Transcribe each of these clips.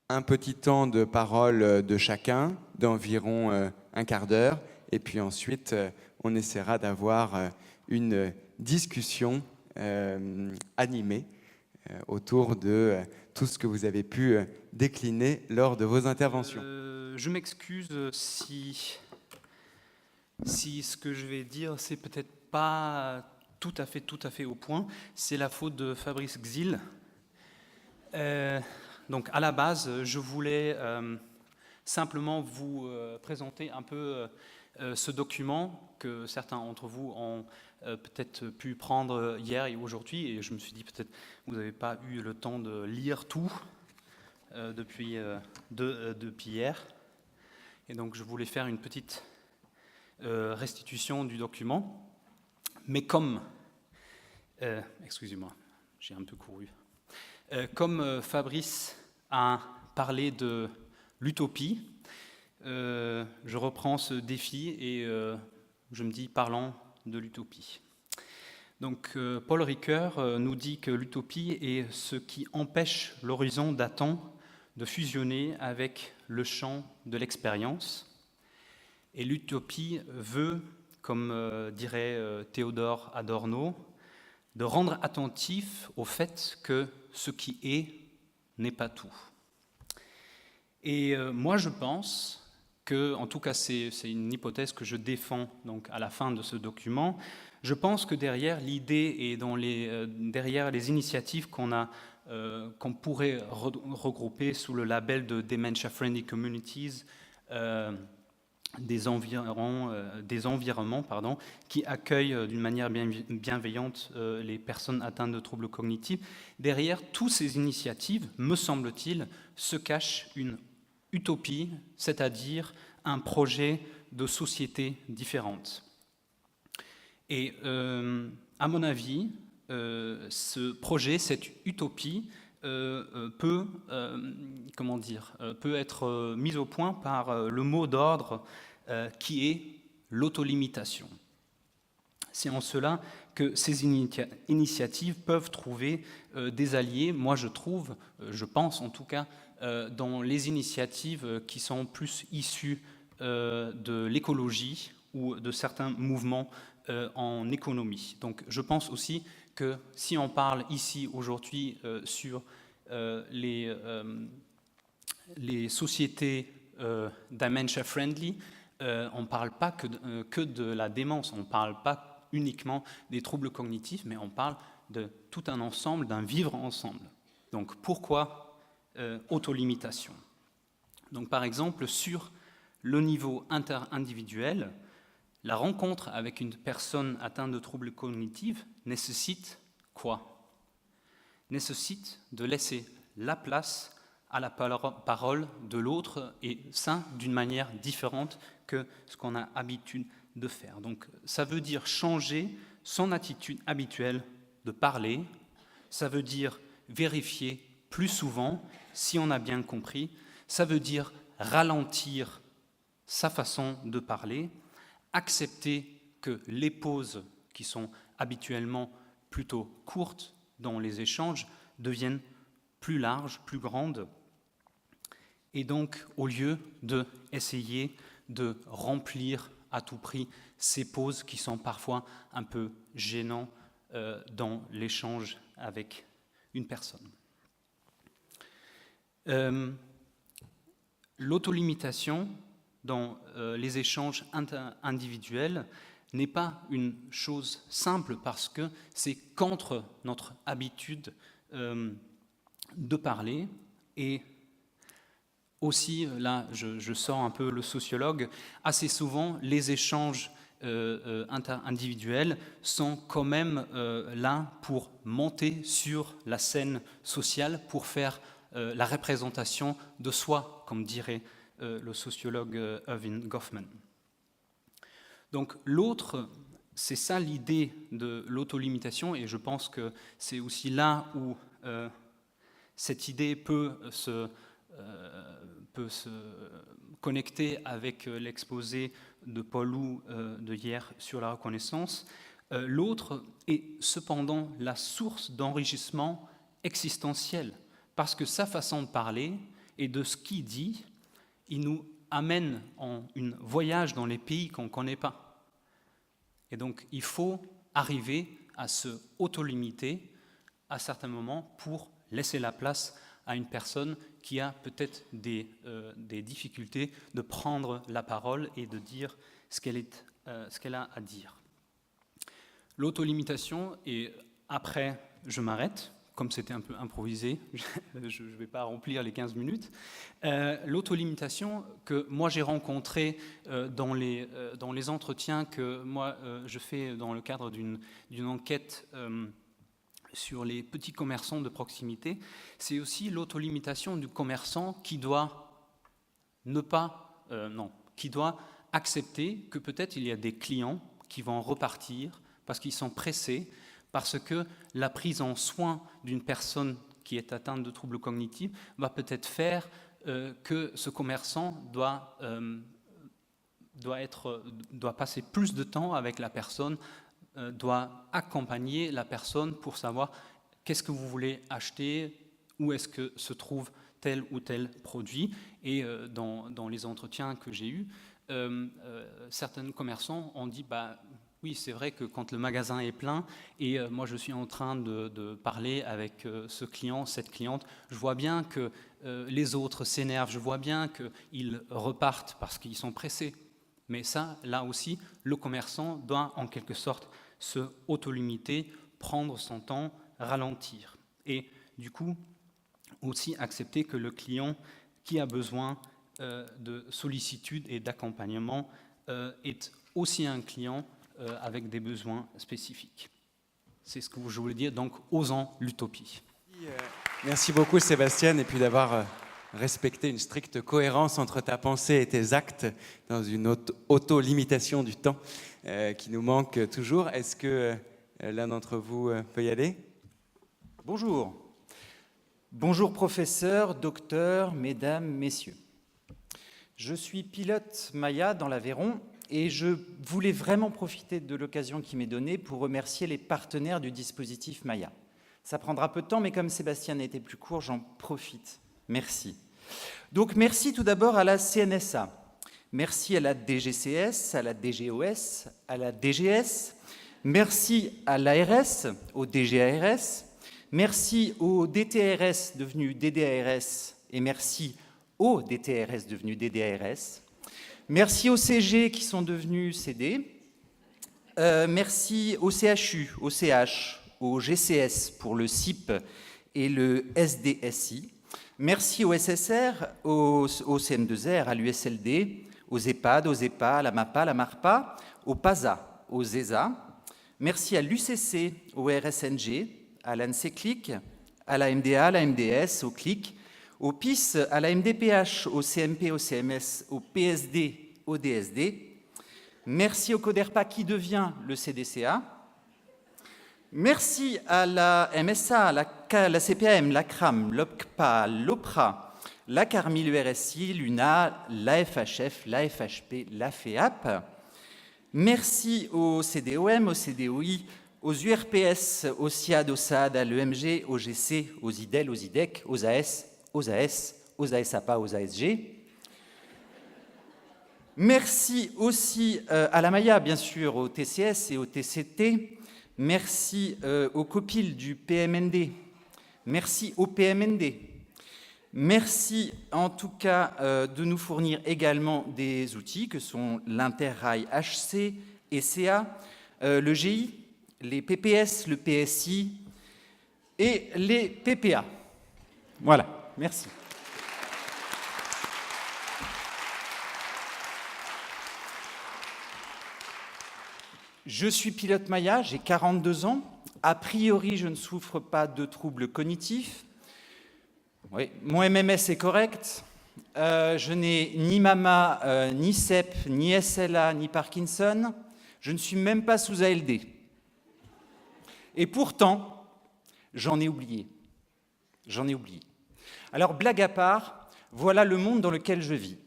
un petit temps de parole de chacun, d'environ un quart d'heure, et puis ensuite on essaiera d'avoir une discussion animée autour de tout ce que vous avez pu décliner lors de vos interventions. Je m'excuse si ce que je vais dire, c'est peut-être pas tout à fait au point. C'est la faute de Fabrice Xil. Donc à la base, je voulais simplement vous présenter un peu ce document que certains d'entre vous ont peut-être pu prendre hier et aujourd'hui, et je me suis dit peut-être vous n'avez pas eu le temps de lire tout depuis hier. Et donc je voulais faire une petite restitution du document. Mais comme, excusez-moi, j'ai un peu couru. Comme Fabrice a parlé de l'utopie, je reprends ce défi et je me dis parlons de l'utopie. Donc Paul Ricoeur nous dit que l'utopie est ce qui empêche l'horizon datant de fusionner avec le champ de l'expérience. Et l'utopie veut, comme dirait Théodore Adorno, de rendre attentif au fait que ce qui est n'est pas tout. Et moi je pense que, en tout cas c'est une hypothèse que je défends donc, à la fin de ce document, je pense que derrière l'idée et derrière les initiatives qu'on pourrait regrouper sous le label de Dementia Friendly Communities, des environnements qui accueillent d'une manière bienveillante les personnes atteintes de troubles cognitifs. Derrière toutes ces initiatives, me semble-t-il, se cache une utopie, c'est-à-dire un projet de société différente. Et à mon avis, ce projet, cette utopie, peut être mise au point par le mot d'ordre qui est l'autolimitation. C'est en cela que ces initiatives peuvent trouver des alliés. Moi, je pense en tout cas, dans les initiatives qui sont plus issues de l'écologie ou de certains mouvements en économie. Donc, je pense aussi que si on parle ici aujourd'hui sur les sociétés dementia friendly, on ne parle pas que de la démence, on ne parle pas uniquement des troubles cognitifs, mais on parle de tout un ensemble, d'un vivre ensemble. Donc pourquoi autolimitation? Donc par exemple, sur le niveau interindividuel, la rencontre avec une personne atteinte de troubles cognitifs nécessite quoi? Nécessite de laisser la place à la parole de l'autre, et ça d'une manière différente que ce qu'on a l'habitude de faire. Donc ça veut dire changer son attitude habituelle de parler, ça veut dire vérifier plus souvent si on a bien compris, ça veut dire ralentir sa façon de parler, accepter que les pauses qui sont habituellement plutôt courtes dans les échanges deviennent plus larges, plus grandes. Et donc, au lieu d'essayer de remplir à tout prix ces pauses qui sont parfois un peu gênantes dans l'échange avec une personne. L'autolimitation dans les échanges individuels n'est pas une chose simple parce que c'est contre notre habitude de parler. Et aussi, là je sors un peu le sociologue, assez souvent les échanges interindividuels sont quand même là pour monter sur la scène sociale, pour faire la représentation de soi, comme dirait le sociologue Erving Goffman. Donc l'autre, c'est ça l'idée de l'autolimitation, et je pense que c'est aussi là où cette idée peut se connecter avec l'exposé de Paul Lou de hier sur la reconnaissance. L'autre est cependant la source d'enrichissement existentiel, parce que sa façon de parler et de ce qu'il dit, il nous amène en un voyage dans les pays qu'on ne connaît pas. Et donc, il faut arriver à se auto-limiter à certains moments pour laisser la place à une personne qui a peut-être des difficultés de prendre la parole et de dire ce qu'elle a à dire. L'autolimitation, et après je m'arrête, comme c'était un peu improvisé, je ne vais pas remplir les 15 minutes. L'autolimitation que moi j'ai rencontrée dans les entretiens que moi je fais dans le cadre d'une enquête sur les petits commerçants de proximité, c'est aussi l'autolimitation du commerçant qui doit qui doit accepter que peut-être il y a des clients qui vont repartir parce qu'ils sont pressés, parce que la prise en soin d'une personne qui est atteinte de troubles cognitifs va peut-être faire que ce commerçant doit passer plus de temps avec la personne, doit accompagner la personne pour savoir qu'est-ce que vous voulez acheter, où est-ce que se trouve tel ou tel produit. Et dans les entretiens que j'ai eus, certains commerçants ont dit oui, c'est vrai que quand le magasin est plein et moi je suis en train de parler avec ce client, cette cliente, je vois bien que les autres s'énervent, je vois bien qu'ils repartent parce qu'ils sont pressés. Mais ça, là aussi, le commerçant doit en quelque sorte se auto-limiter, prendre son temps, ralentir. Et du coup, aussi accepter que le client qui a besoin de sollicitude et d'accompagnement est aussi un client avec des besoins spécifiques. C'est ce que je voulais dire, donc osons l'utopie. Merci beaucoup Sébastien, et puis d'avoir respecté une stricte cohérence entre ta pensée et tes actes dans une auto-limitation du temps qui nous manque toujours. Est-ce que l'un d'entre vous peut y aller ? Bonjour. Bonjour professeur, docteur, mesdames, messieurs. Je suis pilote Maya dans l'Aveyron et je voulais vraiment profiter de l'occasion qui m'est donnée pour remercier les partenaires du dispositif Maya. Ça prendra peu de temps, mais comme Sébastien a été plus court, j'en profite. Merci. Donc merci tout d'abord à la CNSA. Merci à la DGCS, à la DGOS, à la DGS. Merci à l'ARS, au DGARS. Merci au DTRS devenu DDARS et merci au DTRS devenu DDARS. Merci aux CG qui sont devenus CD. Merci au CHU, au CH, au GCS pour le CIP et le SDSI. Merci au SSR, au CM2R, à l'USLD, aux EHPAD, aux EPA, à la MAPA, à la MARPA, au PASA, aux ESA. Merci à l'UCC, au RSNG, à l'ANSECLIC, à la MDA, à la MDS, au CLIC, au PIS, à la MDPH, au CMP, au CMS, au PSD, au DSD. Merci au CODERPA qui devient le CDCA. Merci à la MSA, la CPAM, la CRAM, l'OPCPA, l'OPRA, la CARMI, l'URSI, l'UNA, la FHF, la FHP, la FEAP. Merci au CDOM, au CDOI, aux URPS, aux SIAD, aux SAD, à l'EMG, aux GC, aux IDEL, aux IDEC, aux AS, aux AS, aux ASAPA, aux ASG. Merci aussi à la Maya, bien sûr, au TCS et au TCT. Merci au COPIL du PMND. Merci au PMND. Merci en tout cas de nous fournir également des outils que sont l'Interrail HC et CA, le GI, les PPS, le PSI et les PPA. Voilà, merci. Je suis pilote Maya, j'ai 42 ans. A priori, je ne souffre pas de troubles cognitifs. Oui, mon MMS est correct. Je n'ai ni MAMA, ni CEP, ni SLA, ni Parkinson. Je ne suis même pas sous ALD. Et pourtant, j'en ai oublié. J'en ai oublié. Alors, blague à part, voilà le monde dans lequel je vis.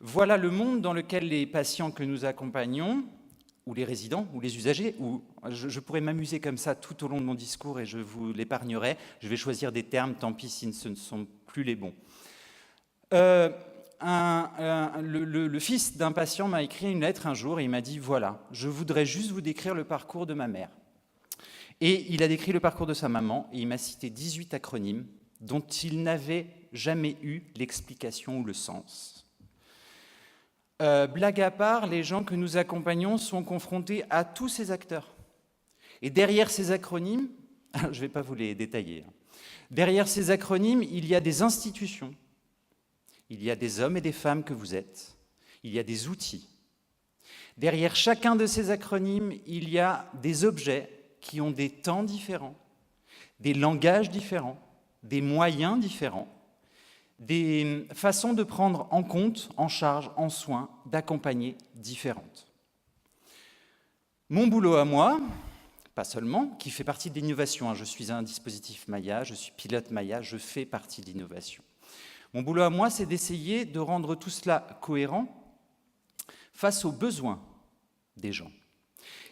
Voilà le monde dans lequel les patients que nous accompagnons, ou les résidents, ou les usagers, ou je pourrais m'amuser comme ça tout au long de mon discours et je vous l'épargnerai. Je vais choisir des termes, tant pis si ce ne sont plus les bons. Le fils d'un patient m'a écrit une lettre un jour et il m'a dit « Voilà, je voudrais juste vous décrire le parcours de ma mère ». Et il a décrit le parcours de sa maman et il m'a cité 18 acronymes dont il n'avait jamais eu l'explication ou le sens. Blague à part, les gens que nous accompagnons sont confrontés à tous ces acteurs. Et derrière ces acronymes, je ne vais pas vous les détailler, derrière ces acronymes, il y a des institutions, il y a des hommes et des femmes que vous êtes, il y a des outils. Derrière chacun de ces acronymes, il y a des objets qui ont des temps différents, des langages différents, des moyens différents, des façons de prendre en compte, en charge, en soin, d'accompagner différentes. Mon boulot à moi, pas seulement, qui fait partie de l'innovation, je suis un dispositif Maya, je suis pilote Maya, je fais partie de l'innovation. Mon boulot à moi, c'est d'essayer de rendre tout cela cohérent face aux besoins des gens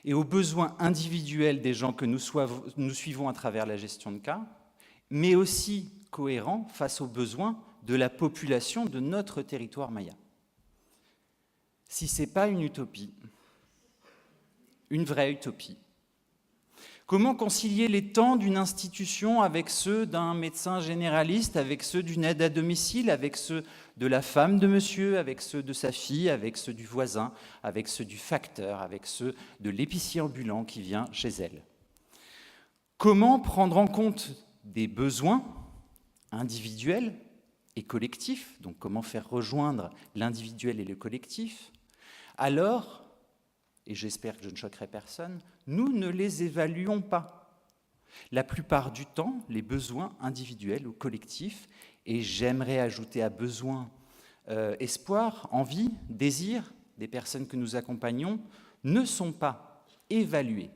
et aux besoins individuels des gens que nous suivons à travers la gestion de cas, mais aussi cohérent face aux besoins de la population de notre territoire Maya. Si ce n'est pas une utopie, une vraie utopie, comment concilier les temps d'une institution avec ceux d'un médecin généraliste, avec ceux d'une aide à domicile, avec ceux de la femme de monsieur, avec ceux de sa fille, avec ceux du voisin, avec ceux du facteur, avec ceux de l'épicier ambulant qui vient chez elle? Comment prendre en compte des besoins individuels et collectifs, donc comment faire rejoindre l'individuel et le collectif, alors, et j'espère que je ne choquerai personne, nous ne les évaluons pas. La plupart du temps, les besoins individuels ou collectifs, et j'aimerais ajouter à besoin espoir, envie, désir des personnes que nous accompagnons, ne sont pas évalués.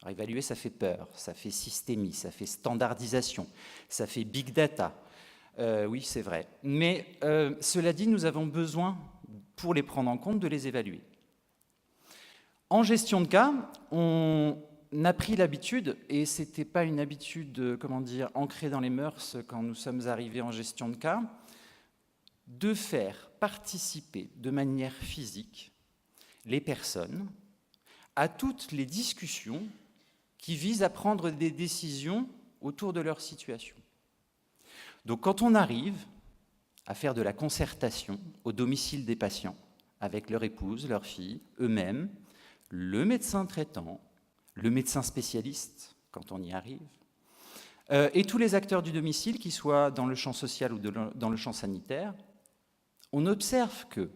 Alors, évaluer, ça fait peur, ça fait systémie, ça fait standardisation, ça fait big data. Oui, c'est vrai. Mais cela dit, nous avons besoin, pour les prendre en compte, de les évaluer. En gestion de cas, on a pris l'habitude, et ce n'était pas une habitude, ancrée dans les mœurs quand nous sommes arrivés en gestion de cas, de faire participer de manière physique les personnes à toutes les discussions qui visent à prendre des décisions autour de leur situation. Donc quand on arrive à faire de la concertation au domicile des patients, avec leur épouse, leur fille, eux-mêmes, le médecin traitant, le médecin spécialiste, quand on y arrive, et tous les acteurs du domicile, qu'ils soient dans le champ social ou dans le champ sanitaire, on observe que,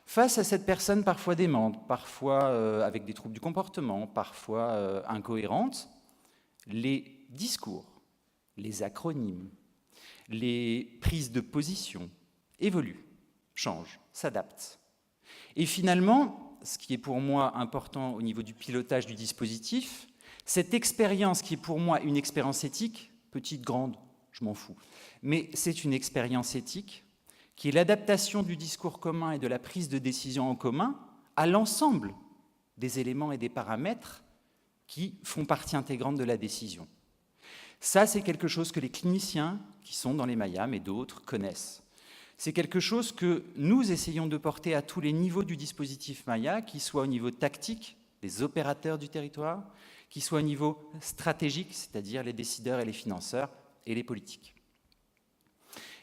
face à cette personne parfois démente, parfois avec des troubles du comportement, parfois incohérente, les discours, les acronymes, les prises de position évoluent, changent, s'adaptent. Et finalement, ce qui est pour moi important au niveau du pilotage du dispositif, cette expérience qui est pour moi une expérience éthique, petite, grande, je m'en fous, mais c'est une expérience éthique qui est l'adaptation du discours commun et de la prise de décision en commun à l'ensemble des éléments et des paramètres qui font partie intégrante de la décision. Ça, c'est quelque chose que les cliniciens qui sont dans les Maya, mais d'autres, connaissent. C'est quelque chose que nous essayons de porter à tous les niveaux du dispositif Maya, qu'il soit au niveau tactique, des opérateurs du territoire, qu'il soit au niveau stratégique, c'est-à-dire les décideurs et les financeurs, et les politiques.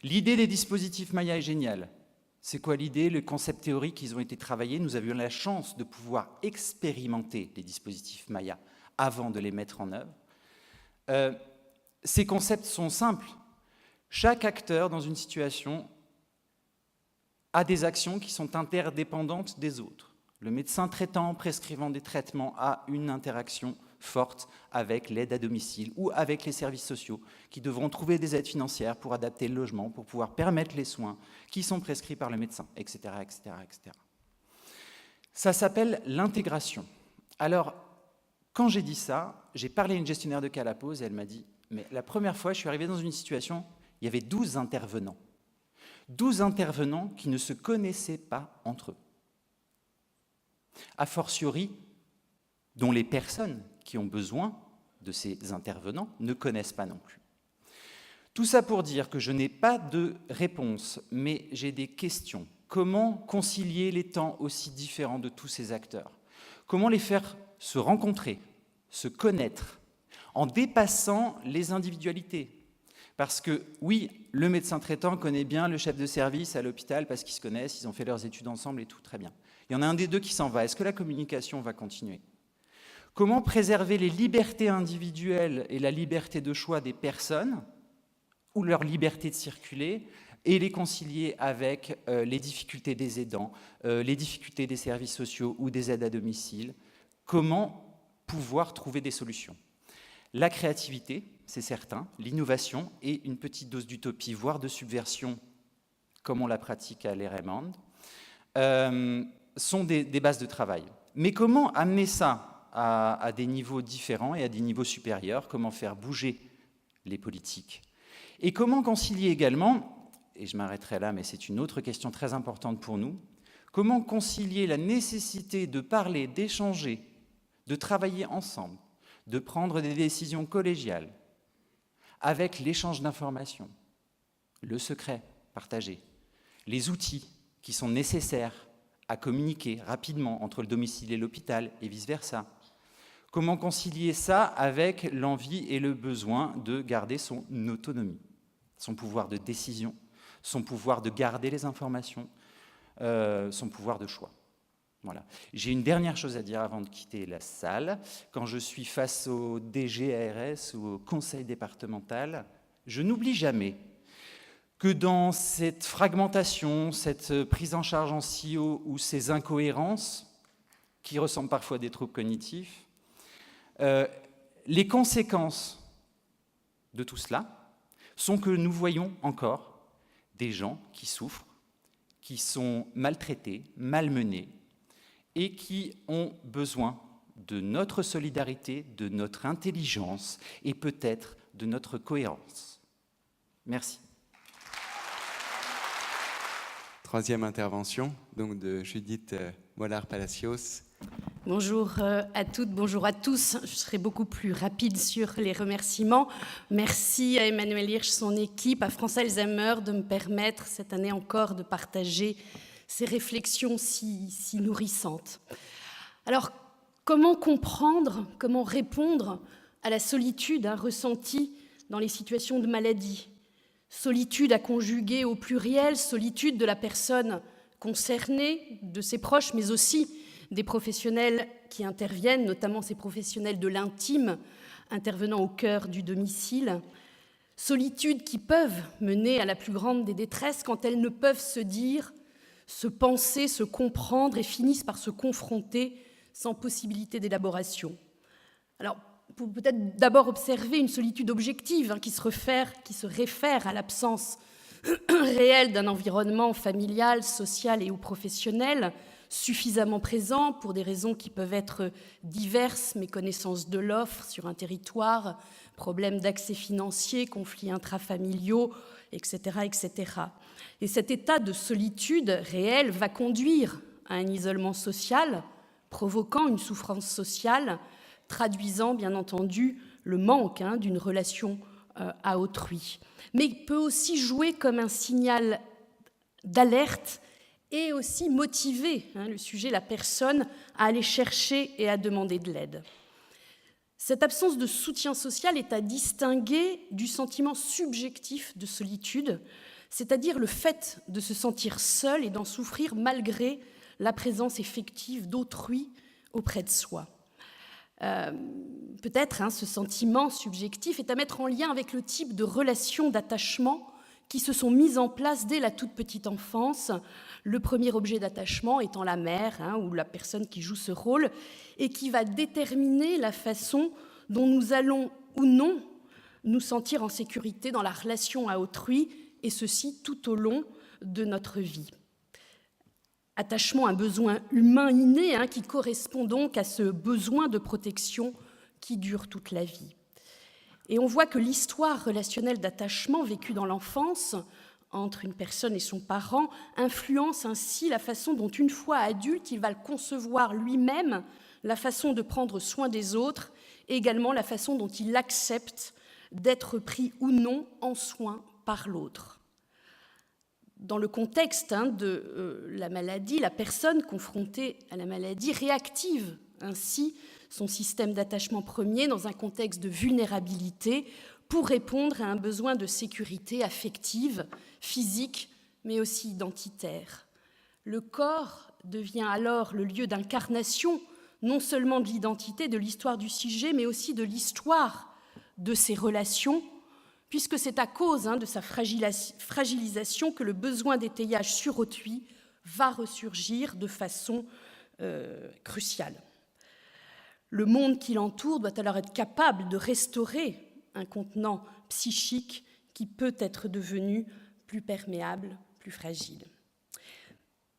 L'idée des dispositifs Maya est géniale. C'est quoi l'idée? Le concept théorique, ils ont été travaillés. Nous avions la chance de pouvoir expérimenter les dispositifs Maya avant de les mettre en œuvre. Ces concepts sont simples. Chaque acteur dans une situation a des actions qui sont interdépendantes des autres. Le médecin traitant, prescrivant des traitements, a une interaction forte avec l'aide à domicile ou avec les services sociaux qui devront trouver des aides financières pour adapter le logement, pour pouvoir permettre les soins qui sont prescrits par le médecin, etc. etc., etc. Ça s'appelle l'intégration. Alors, quand j'ai dit ça, j'ai parlé à une gestionnaire de cas à la pause et elle m'a dit « mais la première fois, je suis arrivé dans une situation, il y avait 12 intervenants. 12 intervenants qui ne se connaissaient pas entre eux. A fortiori, dont les personnes qui ont besoin de ces intervenants ne connaissent pas non plus. Tout ça pour dire que je n'ai pas de réponse, mais j'ai des questions. Comment concilier les temps aussi différents de tous ces acteurs? Comment les faire se rencontrer, se connaître, en dépassant les individualités? Parce que oui, le médecin traitant connaît bien le chef de service à l'hôpital parce qu'ils se connaissent, ils ont fait leurs études ensemble et tout, très bien. Il y en a un des deux qui s'en va. Est-ce que la communication va continuer? Comment préserver les libertés individuelles et la liberté de choix des personnes, ou leur liberté de circuler, et les concilier avec les difficultés des aidants, les difficultés des services sociaux ou des aides à domicile? Comment pouvoir trouver des solutions? La créativité, c'est certain, l'innovation et une petite dose d'utopie, voire de subversion, comme on la pratique à l'EREMAND, sont des bases de travail. Mais comment amener ça à des niveaux différents et à des niveaux supérieurs? Comment faire bouger les politiques? Et comment concilier également, et je m'arrêterai là, mais c'est une autre question très importante pour nous, comment concilier la nécessité de parler, d'échanger, de travailler ensemble, de prendre des décisions collégiales, avec l'échange d'informations, le secret partagé, les outils qui sont nécessaires à communiquer rapidement entre le domicile et l'hôpital et vice-versa. Comment concilier ça avec l'envie et le besoin de garder son autonomie, son pouvoir de décision, son pouvoir de garder les informations, son pouvoir de choix. Voilà. J'ai une dernière chose à dire avant de quitter la salle. Quand je suis face au DGARS ou au conseil départemental, je n'oublie jamais que dans cette fragmentation, cette prise en charge en silo ou ces incohérences, qui ressemblent parfois à des troubles cognitifs, les conséquences de tout cela sont que nous voyons encore des gens qui souffrent, qui sont maltraités, malmenés, et qui ont besoin de notre solidarité, de notre intelligence et peut-être de notre cohérence. Merci. Troisième intervention, donc de Judith Mollard-Palacios. Bonjour à toutes, bonjour à tous. Je serai beaucoup plus rapide sur les remerciements. Merci à Emmanuel Hirsch, son équipe, à France Alzheimer de me permettre cette année encore de partager ces réflexions si nourrissantes. Alors, comment comprendre, comment répondre à la solitude ressentie dans les situations de maladie? Solitude à conjuguer au pluriel, solitude de la personne concernée, de ses proches, mais aussi des professionnels qui interviennent, notamment ces professionnels de l'intime intervenant au cœur du domicile. Solitude qui peuvent mener à la plus grande des détresses quand elles ne peuvent se dire, se penser, se comprendre et finissent par se confronter sans possibilité d'élaboration. Alors, pour peut-être d'abord observer une solitude objective qui se réfère à l'absence réelle d'un environnement familial, social et ou professionnel suffisamment présent pour des raisons qui peuvent être diverses, méconnaissance de l'offre sur un territoire, problèmes d'accès financier, conflits intrafamiliaux, etc., etc. Et cet état de solitude réelle va conduire à un isolement social, provoquant une souffrance sociale, traduisant bien entendu le manque d'une relation à autrui. Mais il peut aussi jouer comme un signal d'alerte et aussi motiver le sujet, la personne, à aller chercher et à demander de l'aide. Cette absence de soutien social est à distinguer du sentiment subjectif de solitude, c'est-à-dire le fait de se sentir seul et d'en souffrir malgré la présence effective d'autrui auprès de soi. Peut-être ce sentiment subjectif est à mettre en lien avec le type de relations d'attachement qui se sont mises en place dès la toute petite enfance, le premier objet d'attachement étant la mère ou la personne qui joue ce rôle et qui va déterminer la façon dont nous allons ou non nous sentir en sécurité dans la relation à autrui, et ceci tout au long de notre vie. Attachement, un besoin humain inné qui correspond donc à ce besoin de protection qui dure toute la vie. Et on voit que l'histoire relationnelle d'attachement vécue dans l'enfance entre une personne et son parent influence ainsi la façon dont, une fois adulte, il va le concevoir lui-même, la façon de prendre soin des autres et également la façon dont il accepte d'être pris ou non en soin par l'autre. Dans le contexte de la maladie, la personne confrontée à la maladie réactive ainsi son système d'attachement premier dans un contexte de vulnérabilité pour répondre à un besoin de sécurité affective, physique, mais aussi identitaire. Le corps devient alors le lieu d'incarnation non seulement de l'identité, de l'histoire du sujet, mais aussi de l'histoire de ses relations, puisque c'est à cause de sa fragilisation que le besoin d'étayage sur autrui va ressurgir de façon cruciale. Le monde qui l'entoure doit alors être capable de restaurer un contenant psychique qui peut être devenu plus perméable, plus fragile.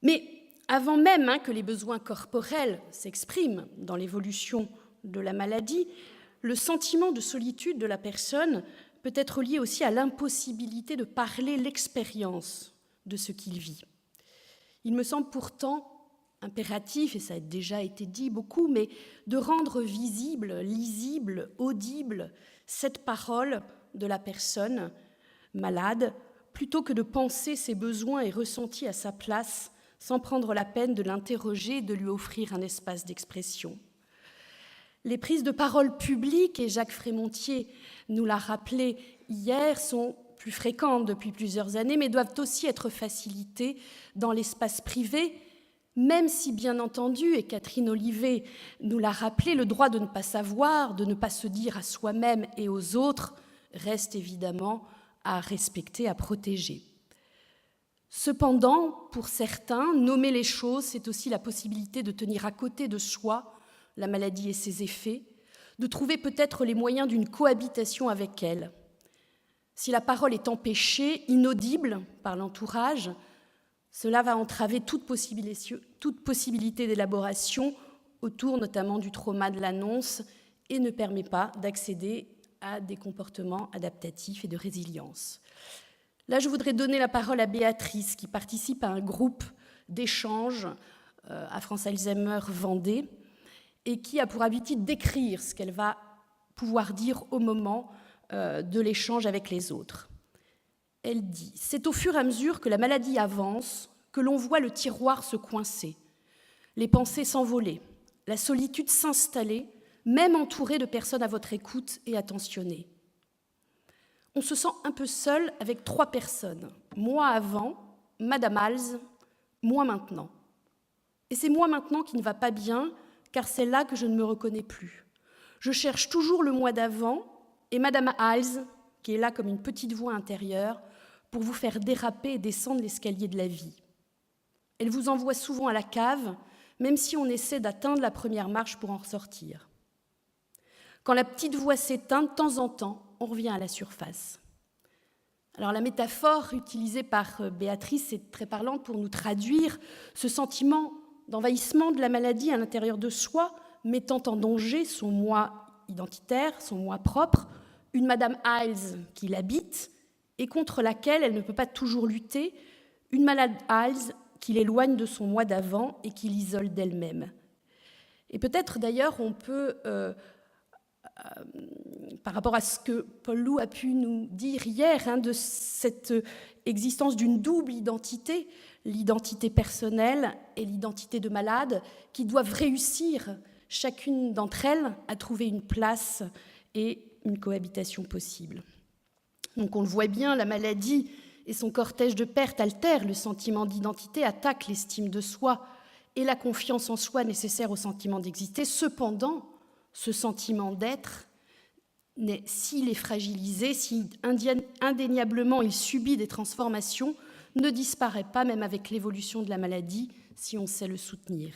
Mais avant même que les besoins corporels s'expriment dans l'évolution de la maladie, le sentiment de solitude de la personne peut être lié aussi à l'impossibilité de parler l'expérience de ce qu'il vit. Il me semble pourtant impératif, et ça a déjà été dit beaucoup, mais de rendre visible, lisible, audible cette parole de la personne malade, plutôt que de penser ses besoins et ressentis à sa place, sans prendre la peine de l'interroger et de lui offrir un espace d'expression. Les prises de parole publiques, et Jacques Frémontier nous l'a rappelé hier, sont plus fréquentes depuis plusieurs années, mais doivent aussi être facilitées dans l'espace privé, même si, bien entendu, et Catherine Olivet nous l'a rappelé, le droit de ne pas savoir, de ne pas se dire à soi-même et aux autres, reste évidemment à respecter, à protéger. Cependant, pour certains, nommer les choses, c'est aussi la possibilité de tenir à côté de soi la maladie et ses effets, de trouver peut-être les moyens d'une cohabitation avec elle. Si la parole est empêchée, inaudible par l'entourage, cela va entraver toute possibilité d'élaboration autour notamment du trauma de l'annonce et ne permet pas d'accéder à des comportements adaptatifs et de résilience. Là, je voudrais donner la parole à Béatrice, qui participe à un groupe d'échange à France Alzheimer Vendée et qui a pour habitude d'écrire ce qu'elle va pouvoir dire au moment de l'échange avec les autres. Elle dit « C'est au fur et à mesure que la maladie avance que l'on voit le tiroir se coincer, les pensées s'envoler, la solitude s'installer, même entourée de personnes à votre écoute et attentionnées. On se sent un peu seul avec 3 personnes, moi avant, Madame Hals, moi maintenant. Et c'est moi maintenant qui ne va pas bien, car c'est là que je ne me reconnais plus. Je cherche toujours le moi d'avant, et Madame Hals, qui est là comme une petite voix intérieure, pour vous faire déraper et descendre l'escalier de la vie. Elle vous envoie souvent à la cave, même si on essaie d'atteindre la première marche pour en ressortir. Quand la petite voix s'éteint, de temps en temps, on revient à la surface. » Alors la métaphore utilisée par Béatrice est très parlante pour nous traduire ce sentiment d'envahissement de la maladie à l'intérieur de soi, mettant en danger son moi identitaire, son moi propre, une Madame Hals qui l'habite et contre laquelle elle ne peut pas toujours lutter, une malade Hals qui l'éloigne de son moi d'avant et qui l'isole d'elle-même. Et peut-être d'ailleurs on peut, par rapport à ce que Paul Loup a pu nous dire hier, de cette existence d'une double identité, l'identité personnelle et l'identité de malade, qui doivent réussir, chacune d'entre elles, à trouver une place et une cohabitation possible. Donc on le voit bien, la maladie et son cortège de pertes altèrent le sentiment d'identité, attaquent l'estime de soi et la confiance en soi nécessaire au sentiment d'exister. Cependant, ce sentiment d'être, s'il est fragilisé, si indéniablement il subit des transformations, ne disparaît pas même avec l'évolution de la maladie si on sait le soutenir.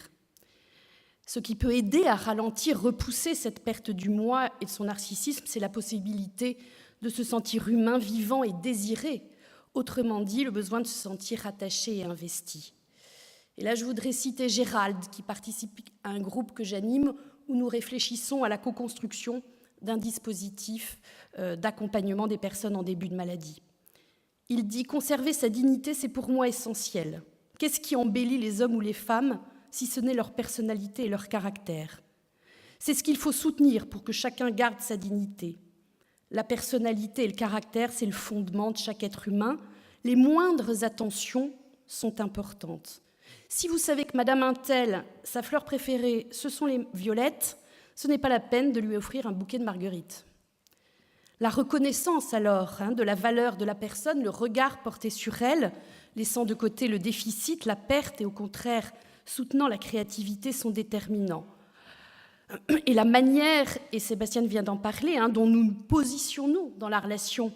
Ce qui peut aider à ralentir, repousser cette perte du moi et de son narcissisme, c'est la possibilité de se sentir humain, vivant et désiré. Autrement dit, le besoin de se sentir attaché et investi. Et là, je voudrais citer Gérald, qui participe à un groupe que j'anime, où nous réfléchissons à la co-construction d'un dispositif d'accompagnement des personnes en début de maladie. Il dit « Conserver sa dignité, c'est pour moi essentiel. Qu'est-ce qui embellit les hommes ou les femmes, si ce n'est leur personnalité et leur caractère ? C'est ce qu'il faut soutenir pour que chacun garde sa dignité. La personnalité et le caractère, c'est le fondement de chaque être humain. Les moindres attentions sont importantes. Si vous savez que Madame Untel, sa fleur préférée, ce sont les violettes, ce n'est pas la peine de lui offrir un bouquet de marguerites. La reconnaissance alors de la valeur de la personne, le regard porté sur elle, laissant de côté le déficit, la perte et au contraire soutenant la créativité sont déterminants. Et la manière, et Sébastien vient d'en parler, dont nous nous positionnons dans la relation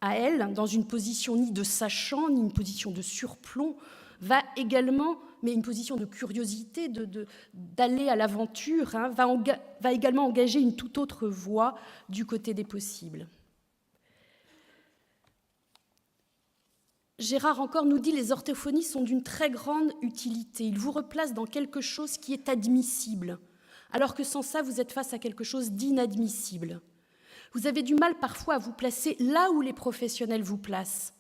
à elle, dans une position ni de sachant, ni une position de surplomb, va également, mais une position de curiosité, d'aller à l'aventure, va également engager une toute autre voie du côté des possibles. Gérard encore nous dit « Les orthophonies sont d'une très grande utilité. Ils vous replacent dans quelque chose qui est admissible, alors que sans ça, vous êtes face à quelque chose d'inadmissible. Vous avez du mal parfois à vous placer là où les professionnels vous placent.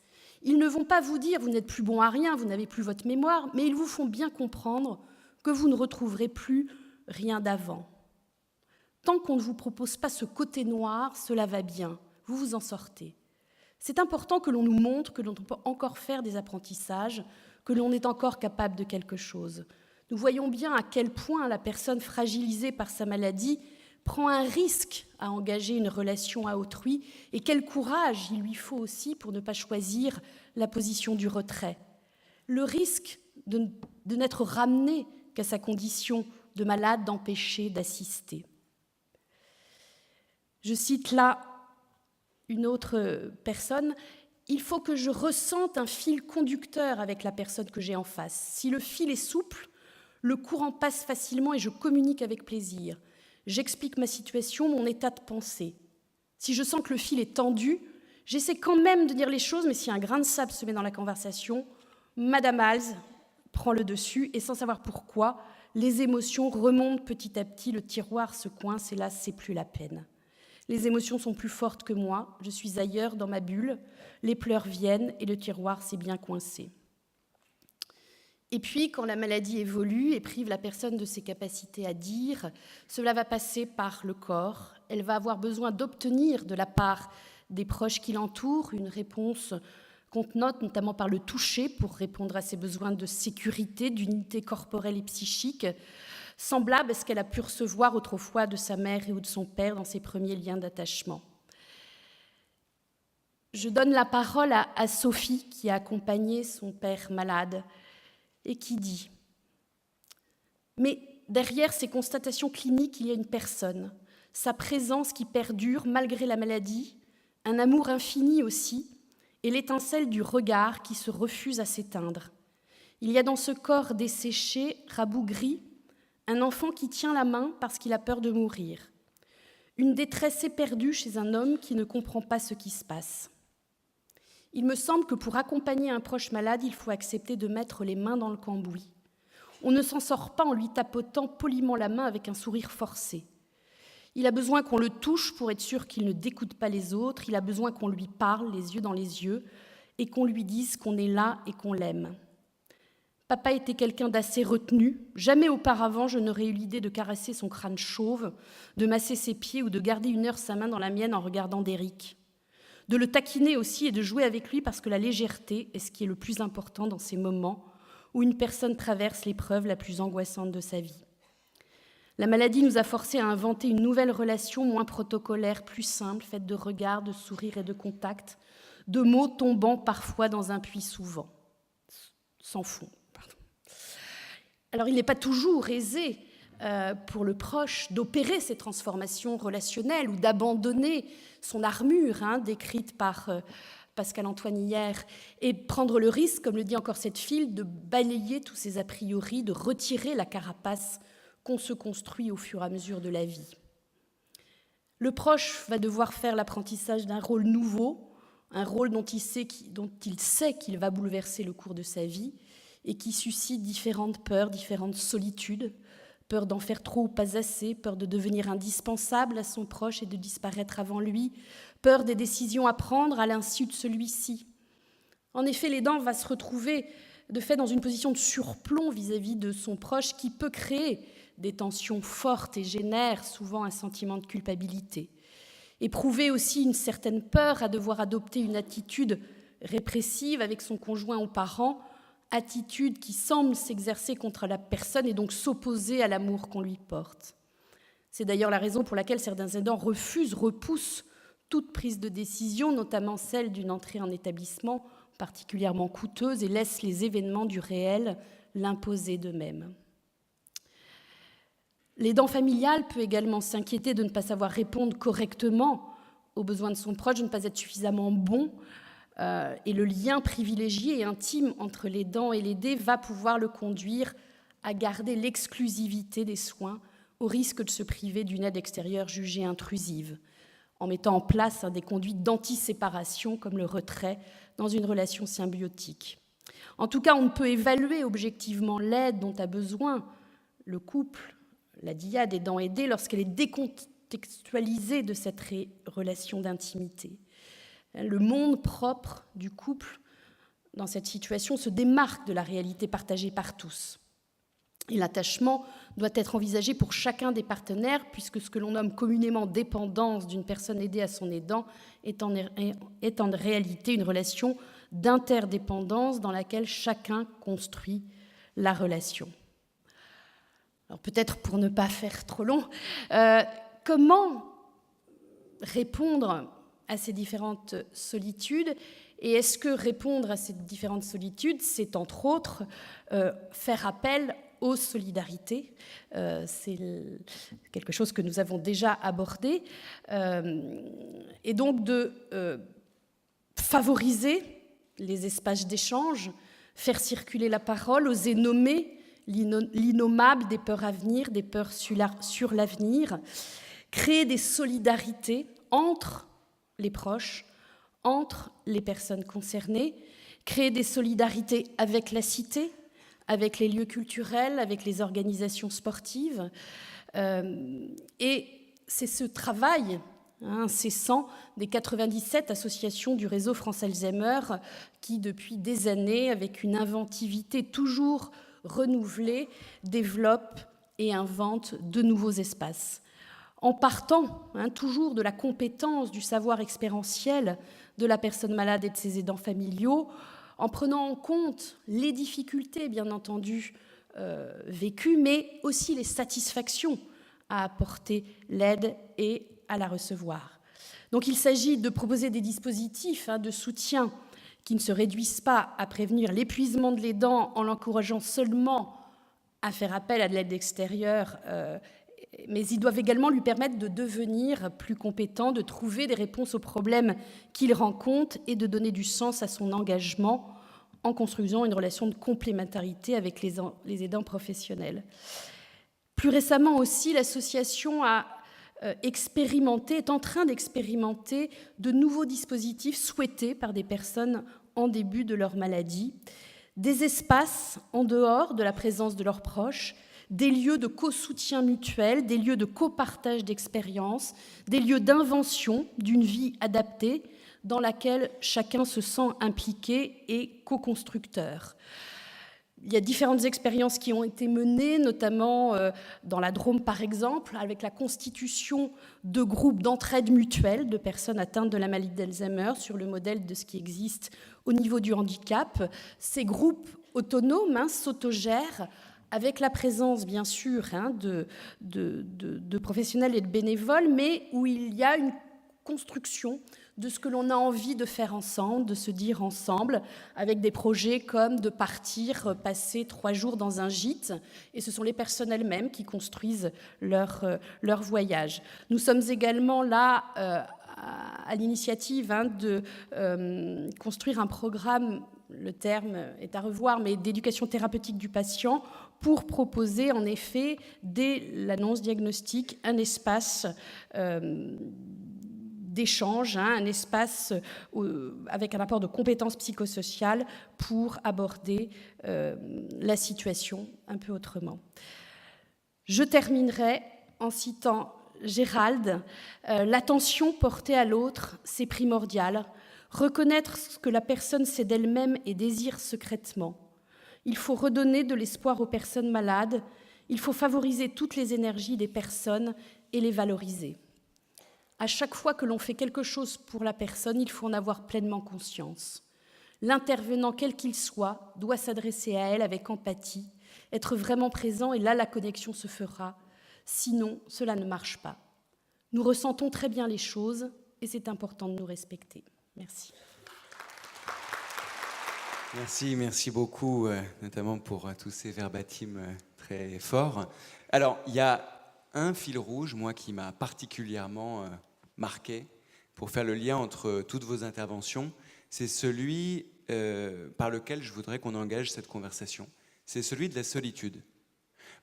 Ils ne vont pas vous dire « vous n'êtes plus bon à rien, vous n'avez plus votre mémoire », mais ils vous font bien comprendre que vous ne retrouverez plus rien d'avant. Tant qu'on ne vous propose pas ce côté noir, cela va bien, vous vous en sortez. C'est important que l'on nous montre que l'on peut encore faire des apprentissages, que l'on est encore capable de quelque chose. Nous voyons bien à quel point la personne fragilisée par sa maladie prend un risque à engager une relation à autrui et quel courage il lui faut aussi pour ne pas choisir la position du retrait. Le risque de n'être ramené qu'à sa condition de malade, d'empêcher d'assister. Je cite là une autre personne, « Il faut que je ressente un fil conducteur avec la personne que j'ai en face. Si le fil est souple, le courant passe facilement et je communique avec plaisir. J'explique ma situation, mon état de pensée. Si je sens que le fil est tendu, j'essaie quand même de dire les choses, mais si un grain de sable se met dans la conversation, Madame Hals prend le dessus et sans savoir pourquoi, les émotions remontent petit à petit, le tiroir se coince et là, c'est plus la peine. Les émotions sont plus fortes que moi, je suis ailleurs dans ma bulle, les pleurs viennent et le tiroir s'est bien coincé. » Et puis, quand la maladie évolue et prive la personne de ses capacités à dire, cela va passer par le corps. Elle va avoir besoin d'obtenir de la part des proches qui l'entourent une réponse qu'on note notamment par le toucher pour répondre à ses besoins de sécurité, d'unité corporelle et psychique, semblable à ce qu'elle a pu recevoir autrefois de sa mère ou de son père dans ses premiers liens d'attachement. Je donne la parole à Sophie qui a accompagné son père malade et qui dit « Mais derrière ces constatations cliniques, il y a une personne, sa présence qui perdure malgré la maladie, un amour infini aussi, et l'étincelle du regard qui se refuse à s'éteindre. Il y a dans ce corps desséché, rabougri, un enfant qui tient la main parce qu'il a peur de mourir. Une détresse éperdue chez un homme qui ne comprend pas ce qui se passe. Il me semble que pour accompagner un proche malade, il faut accepter de mettre les mains dans le cambouis. On ne s'en sort pas en lui tapotant poliment la main avec un sourire forcé. Il a besoin qu'on le touche pour être sûr qu'il ne découte pas les autres. Il a besoin qu'on lui parle, les yeux dans les yeux, et qu'on lui dise qu'on est là et qu'on l'aime. Papa était quelqu'un d'assez retenu. Jamais auparavant je n'aurais eu l'idée de caresser son crâne chauve, de masser ses pieds ou de garder une heure sa main dans la mienne en regardant Derrick. De le taquiner aussi et de jouer avec lui parce que la légèreté est ce qui est le plus important dans ces moments où une personne traverse l'épreuve la plus angoissante de sa vie. La maladie nous a forcés à inventer une nouvelle relation moins protocolaire, plus simple, faite de regards, de sourires et de contacts, de mots tombant parfois dans un puits sans fond. Alors il n'est pas toujours aisé pour le proche d'opérer ces transformations relationnelles ou d'abandonner son armure, décrite par Pascal-Antoine hier, et prendre le risque, comme le dit encore cette fille, de balayer tous ces a priori, de retirer la carapace qu'on se construit au fur et à mesure de la vie. Le proche va devoir faire l'apprentissage d'un rôle nouveau, un rôle dont il sait qu'il va bouleverser le cours de sa vie et qui suscite différentes peurs, différentes solitudes, peur d'en faire trop ou pas assez, peur de devenir indispensable à son proche et de disparaître avant lui, peur des décisions à prendre à l'insu de celui-ci. En effet, l'aidant va se retrouver de fait dans une position de surplomb vis-à-vis de son proche qui peut créer des tensions fortes et génère souvent un sentiment de culpabilité. Éprouver aussi une certaine peur à devoir adopter une attitude répressive avec son conjoint ou parent, attitude qui semble s'exercer contre la personne et donc s'opposer à l'amour qu'on lui porte. C'est d'ailleurs la raison pour laquelle certains aidants repoussent toute prise de décision, notamment celle d'une entrée en établissement particulièrement coûteuse, et laissent les événements du réel l'imposer d'eux-mêmes. L'aidant familial peut également s'inquiéter de ne pas savoir répondre correctement aux besoins de son proche, de ne pas être suffisamment bon, et le lien privilégié et intime entre l'aidant et l'aidé va pouvoir le conduire à garder l'exclusivité des soins au risque de se priver d'une aide extérieure jugée intrusive, en mettant en place des conduites d'anti-séparation comme le retrait dans une relation symbiotique. En tout cas, on ne peut évaluer objectivement l'aide dont a besoin le couple, la dyade aidant-aidé, lorsqu'elle est décontextualisée de cette relation d'intimité. Le monde propre du couple, dans cette situation, se démarque de la réalité partagée par tous. Et l'attachement doit être envisagé pour chacun des partenaires, puisque ce que l'on nomme communément dépendance d'une personne aidée à son aidant est en réalité une relation d'interdépendance dans laquelle chacun construit la relation. Alors peut-être pour ne pas faire trop long, comment répondre à ces différentes solitudes? Et est-ce que répondre à ces différentes solitudes, c'est entre autres faire appel aux solidarités? C'est quelque chose que nous avons déjà abordé. Et donc de favoriser les espaces d'échange, faire circuler la parole, oser nommer l'innommable des peurs à venir, des peurs sur l'avenir, créer des solidarités entre les proches, entre les personnes concernées, créer des solidarités avec la cité, avec les lieux culturels, avec les organisations sportives. Et c'est ce travail incessant des 97 associations du réseau France-Alzheimer qui, depuis des années, avec une inventivité toujours renouvelée, développe et invente de nouveaux espaces. En partant toujours de la compétence, du savoir expérientiel de la personne malade et de ses aidants familiaux, en prenant en compte les difficultés, bien entendu, vécues, mais aussi les satisfactions à apporter l'aide et à la recevoir. Donc il s'agit de proposer des dispositifs de soutien qui ne se réduisent pas à prévenir l'épuisement de l'aidant en l'encourageant seulement à faire appel à de l'aide extérieure, mais ils doivent également lui permettre de devenir plus compétent, de trouver des réponses aux problèmes qu'il rencontre et de donner du sens à son engagement en construisant une relation de complémentarité avec les aidants professionnels. Plus récemment aussi, l'association est en train d'expérimenter de nouveaux dispositifs souhaités par des personnes en début de leur maladie, des espaces en dehors de la présence de leurs proches, des lieux de co-soutien mutuel, des lieux de co-partage d'expériences, des lieux d'invention d'une vie adaptée dans laquelle chacun se sent impliqué et co-constructeur. Il y a différentes expériences qui ont été menées, notamment dans la Drôme par exemple, avec la constitution de groupes d'entraide mutuelle de personnes atteintes de la maladie d'Alzheimer sur le modèle de ce qui existe au niveau du handicap. Ces groupes autonomes s'autogèrent avec la présence, bien sûr, de professionnels et de bénévoles, mais où il y a une construction de ce que l'on a envie de faire ensemble, de se dire ensemble, avec des projets comme de partir, passer 3 jours dans un gîte, et ce sont les personnes elles-mêmes qui construisent leur voyage. Nous sommes également là à l'initiative de construire un programme, le terme est à revoir, mais d'éducation thérapeutique du patient, pour proposer en effet, dès l'annonce diagnostique, un espace d'échange, un espace avec un apport de compétences psychosociales pour aborder la situation un peu autrement. Je terminerai en citant Gérald. L'attention portée à l'autre, c'est primordial. Reconnaître ce que la personne sait d'elle-même et désire secrètement. Il faut redonner de l'espoir aux personnes malades. Il faut favoriser toutes les énergies des personnes et les valoriser. À chaque fois que l'on fait quelque chose pour la personne, il faut en avoir pleinement conscience. L'intervenant, quel qu'il soit, doit s'adresser à elle avec empathie, être vraiment présent, et là, la connexion se fera. Sinon, cela ne marche pas. Nous ressentons très bien les choses, et c'est important de nous respecter. Merci. Merci beaucoup, notamment pour tous ces verbatims très forts. Alors, il y a un fil rouge, moi, qui m'a particulièrement marqué pour faire le lien entre toutes vos interventions. C'est celui par lequel je voudrais qu'on engage cette conversation. C'est celui de la solitude.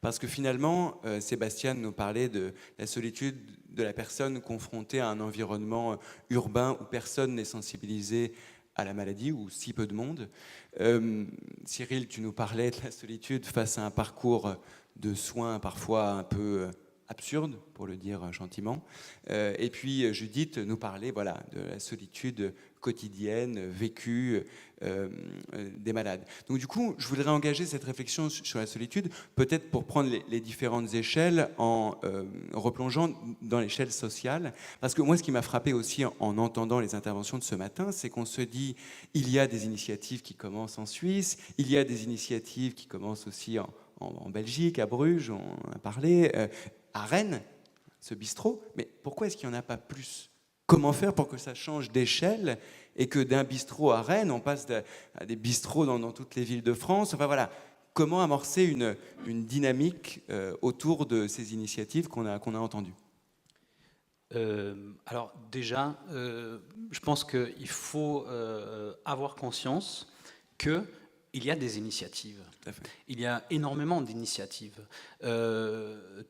Parce que finalement, Sébastien nous parlait de la solitude de la personne confrontée à un environnement urbain où personne n'est sensibilisé à la maladie, ou si peu de monde. Cyril, tu nous parlais de la solitude face à un parcours de soins parfois un peu absurde, pour le dire gentiment. Et puis Judith nous parlait voilà, de la solitude quotidienne, vécue des malades. Donc du coup, je voudrais engager cette réflexion sur la solitude, peut-être pour prendre les différentes échelles en replongeant dans l'échelle sociale. Parce que moi, ce qui m'a frappé aussi en entendant les interventions de ce matin, c'est qu'on se dit, il y a des initiatives qui commencent en Suisse, il y a des initiatives qui commencent aussi en Belgique, à Bruges, on en a parlé, à Rennes, ce bistrot, mais pourquoi est-ce qu'il n'y en a pas plus ? Comment faire pour que ça change d'échelle et que d'un bistrot à Rennes, on passe à des bistrots dans toutes les villes de France ? Enfin voilà, comment amorcer une dynamique autour de ces initiatives qu'on a entendues ? Alors déjà, je pense qu'il faut avoir conscience qu'il y a des initiatives. Il y a énormément d'initiatives.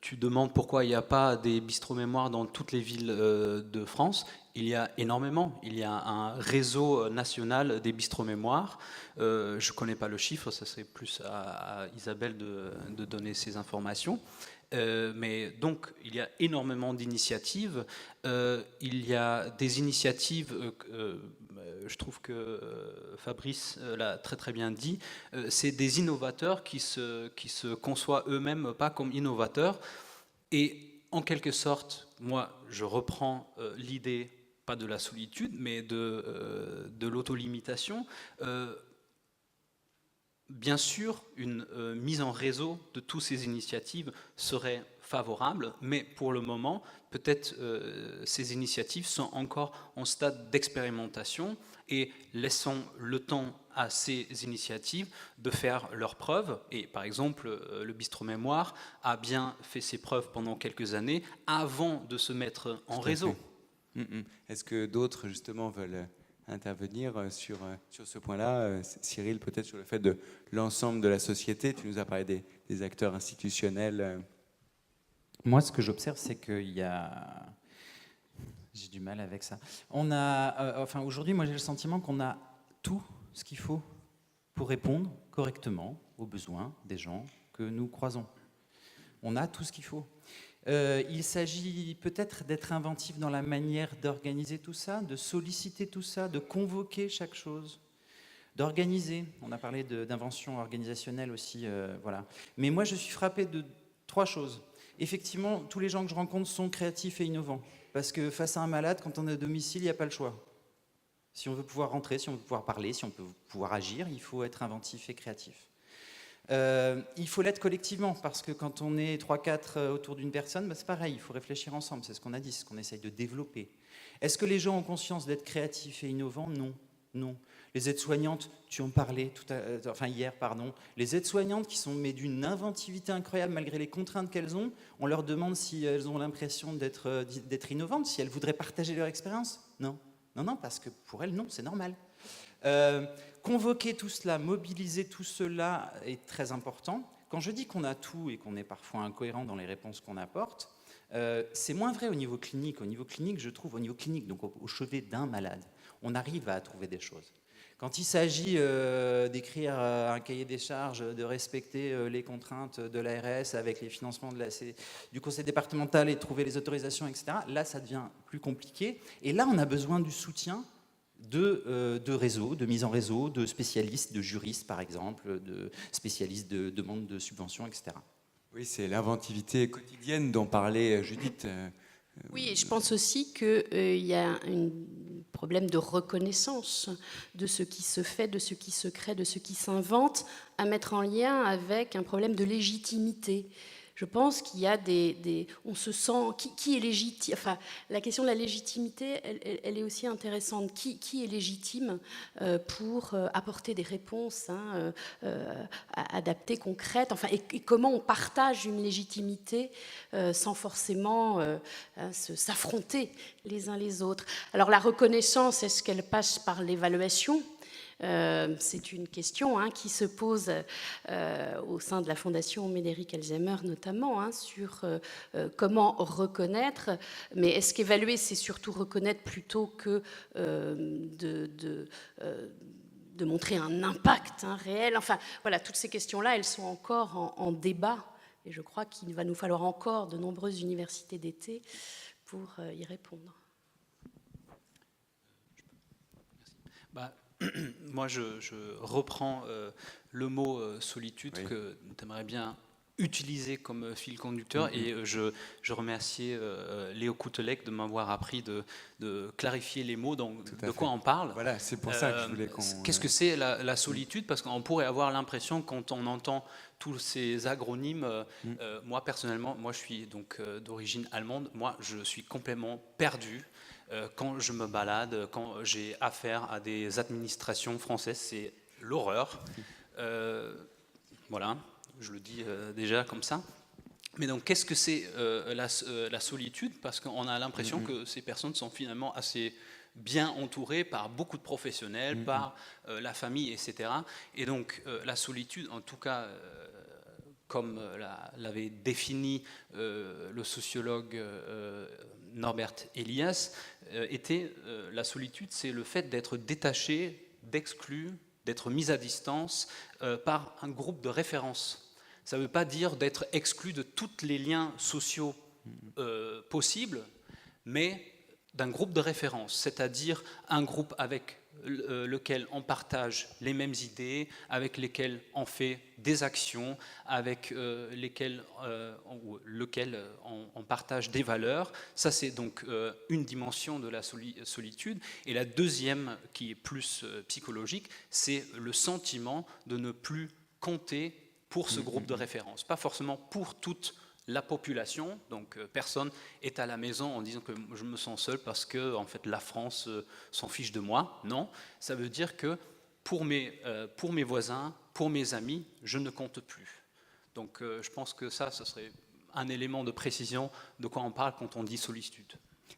Tu demandes pourquoi il n'y a pas des bistrots mémoire dans toutes les villes de France. Il y a énormément. Il y a un réseau national des bistrots mémoire. Je ne connais pas le chiffre, ça serait plus à Isabelle de donner ces informations. Mais donc, il y a énormément d'initiatives. Il y a des initiatives, je trouve que Fabrice l'a très très bien dit, c'est des innovateurs qui se conçoivent eux-mêmes pas comme innovateurs. Et en quelque sorte, moi, je reprends l'idée, pas de la solitude, mais de l'autolimitation. Bien sûr, une mise en réseau de toutes ces initiatives serait favorable, mais pour le moment, peut-être ces initiatives sont encore en stade d'expérimentation et laissons le temps à ces initiatives de faire leurs preuves. Et par exemple, le bistrot mémoire a bien fait ses preuves pendant quelques années avant de se mettre en réseau. Est-ce que d'autres, justement, veulent intervenir sur ce point-là? Cyril, peut-être sur le fait de l'ensemble de la société. Tu nous as parlé des acteurs institutionnels. Moi, ce que j'observe, c'est qu'il y a... J'ai du mal avec ça. On a, aujourd'hui, moi, j'ai le sentiment qu'on a tout ce qu'il faut pour répondre correctement aux besoins des gens que nous croisons. On a tout ce qu'il faut. Il s'agit peut-être d'être inventif dans la manière d'organiser tout ça, de solliciter tout ça, de convoquer chaque chose, d'organiser. On a parlé d'invention organisationnelle aussi, voilà. Mais moi, je suis frappé de 3 choses. Effectivement, tous les gens que je rencontre sont créatifs et innovants. Parce que face à un malade, quand on est à domicile, il n'y a pas le choix. Si on veut pouvoir rentrer, si on veut pouvoir parler, si on veut pouvoir agir, il faut être inventif et créatif. Il faut l'être collectivement, parce que quand on est 3-4 autour d'une personne, c'est pareil, il faut réfléchir ensemble, c'est ce qu'on a dit, c'est ce qu'on essaye de développer. Est-ce que les gens ont conscience d'être créatifs et innovants ? Non, non. Les aides-soignantes, tu en parlais hier, les aides-soignantes qui sont d'une inventivité incroyable malgré les contraintes qu'elles ont, on leur demande si elles ont l'impression d'être innovantes, si elles voudraient partager leur expérience ? Non, non, non, parce que pour elles, non, c'est normal. Convoquer tout cela, mobiliser tout cela est très important. Quand je dis qu'on a tout et qu'on est parfois incohérent dans les réponses qu'on apporte, c'est moins vrai au niveau clinique. Au niveau clinique, je trouve, donc au chevet d'un malade, on arrive à trouver des choses. Quand il s'agit d'écrire un cahier des charges, de respecter les contraintes de l'ARS avec les financements du conseil départemental et de trouver les autorisations, etc., là, ça devient plus compliqué. Et là, on a besoin du soutien de réseaux, de mise en réseau, de spécialistes, de juristes par exemple, de spécialistes de demande de subventions, etc. Oui, c'est l'inventivité quotidienne dont parlait Judith. Oui, et je pense aussi qu'il y a un problème de reconnaissance de ce qui se fait, de ce qui se crée, de ce qui s'invente, à mettre en lien avec un problème de légitimité. Je pense qu'il y a on se sent, qui est légitime, enfin, la question de la légitimité, elle est aussi intéressante. Qui est légitime pour apporter des réponses adaptées, concrètes, enfin, et comment on partage une légitimité sans forcément s'affronter les uns les autres. Alors la reconnaissance, est-ce qu'elle passe par l'évaluation ? C'est une question qui se pose au sein de la Fondation Médéric Alzheimer notamment, sur comment reconnaître. Mais est-ce qu'évaluer, c'est surtout reconnaître plutôt que de montrer un impact réel? Enfin, voilà, toutes ces questions-là, elles sont encore en débat. Et je crois qu'il va nous falloir encore de nombreuses universités d'été pour y répondre. Moi, je reprends le mot solitude que tu aimerais bien utiliser comme fil conducteur et je remercie Léo Coutelec de m'avoir appris de clarifier les mots, donc de quoi on parle. Voilà, c'est pour ça que je voulais qu'on... Qu'est-ce que c'est la solitude? Parce qu'on pourrait avoir l'impression, quand on entend tous ces acronymes, moi personnellement, moi je suis donc d'origine allemande, moi je suis complètement perdu. Quand je me balade, quand j'ai affaire à des administrations françaises, c'est l'horreur. Voilà, je le dis déjà comme ça. Mais donc, qu'est-ce que c'est la solitude? Parce qu'on a l'impression que ces personnes sont finalement assez bien entourées par beaucoup de professionnels, par la famille, etc. Et donc, la solitude, en tout cas... comme l'avait défini le sociologue Norbert Elias, était la solitude, c'est le fait d'être détaché, d'exclu, d'être mis à distance par un groupe de référence. Ça ne veut pas dire d'être exclu de tous les liens sociaux possibles, mais d'un groupe de référence, c'est-à-dire un groupe avec lequel on partage les mêmes idées, avec lesquels on fait des actions, avec lequel on partage des valeurs. Ça, c'est donc une dimension de la solitude. Et la deuxième, qui est plus psychologique, c'est le sentiment de ne plus compter pour ce groupe de référence. Pas forcément pour toute la population, donc personne est à la maison en disant que je me sens seul parce que en fait, la France s'en fiche de moi. Non, ça veut dire que pour mes voisins, pour mes amis, je ne compte plus. Donc je pense que ça, ce serait un élément de précision de quoi on parle quand on dit solitude.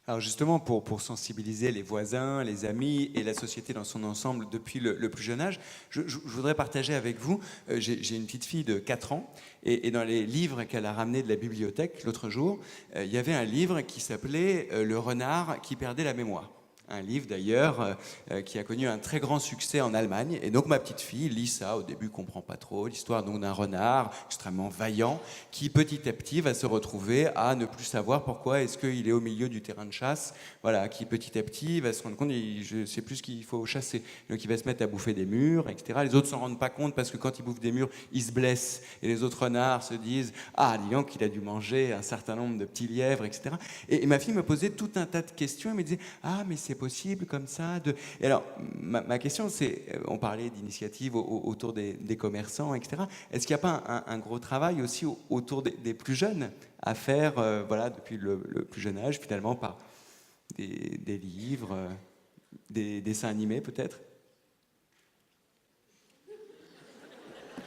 Alors justement, pour sensibiliser les voisins, les amis et la société dans son ensemble depuis le plus jeune âge, je voudrais partager avec vous, j'ai une petite fille de 4 ans, et dans les livres qu'elle a ramenés de la bibliothèque l'autre jour, il y avait un livre qui s'appelait « Le renard qui perdait la mémoire ». Un livre d'ailleurs qui a connu un très grand succès en Allemagne. Et donc ma petite fille lit ça, au début comprend pas trop, l'histoire donc d'un renard extrêmement vaillant qui petit à petit va se retrouver à ne plus savoir pourquoi est-ce qu'il est au milieu du terrain de chasse, voilà, qui petit à petit va se rendre compte, je ne sais plus ce qu'il faut chasser, donc il va se mettre à bouffer des murs, etc. Les autres s'en rendent pas compte parce que quand il bouffe des murs, il se blesse et les autres renards se disent « Ah, dis donc, il a dû manger un certain nombre de petits lièvres, etc. » Et ma fille me posait tout un tas de questions, elle me disait « Ah, mais c'est possible comme ça de... » Et alors, ma question, c'est, on parlait d'initiatives autour des commerçants, etc. Est-ce qu'il n'y a pas un gros travail aussi autour des plus jeunes à faire, voilà, depuis le plus jeune âge, finalement, par des livres, des dessins animés, peut-être?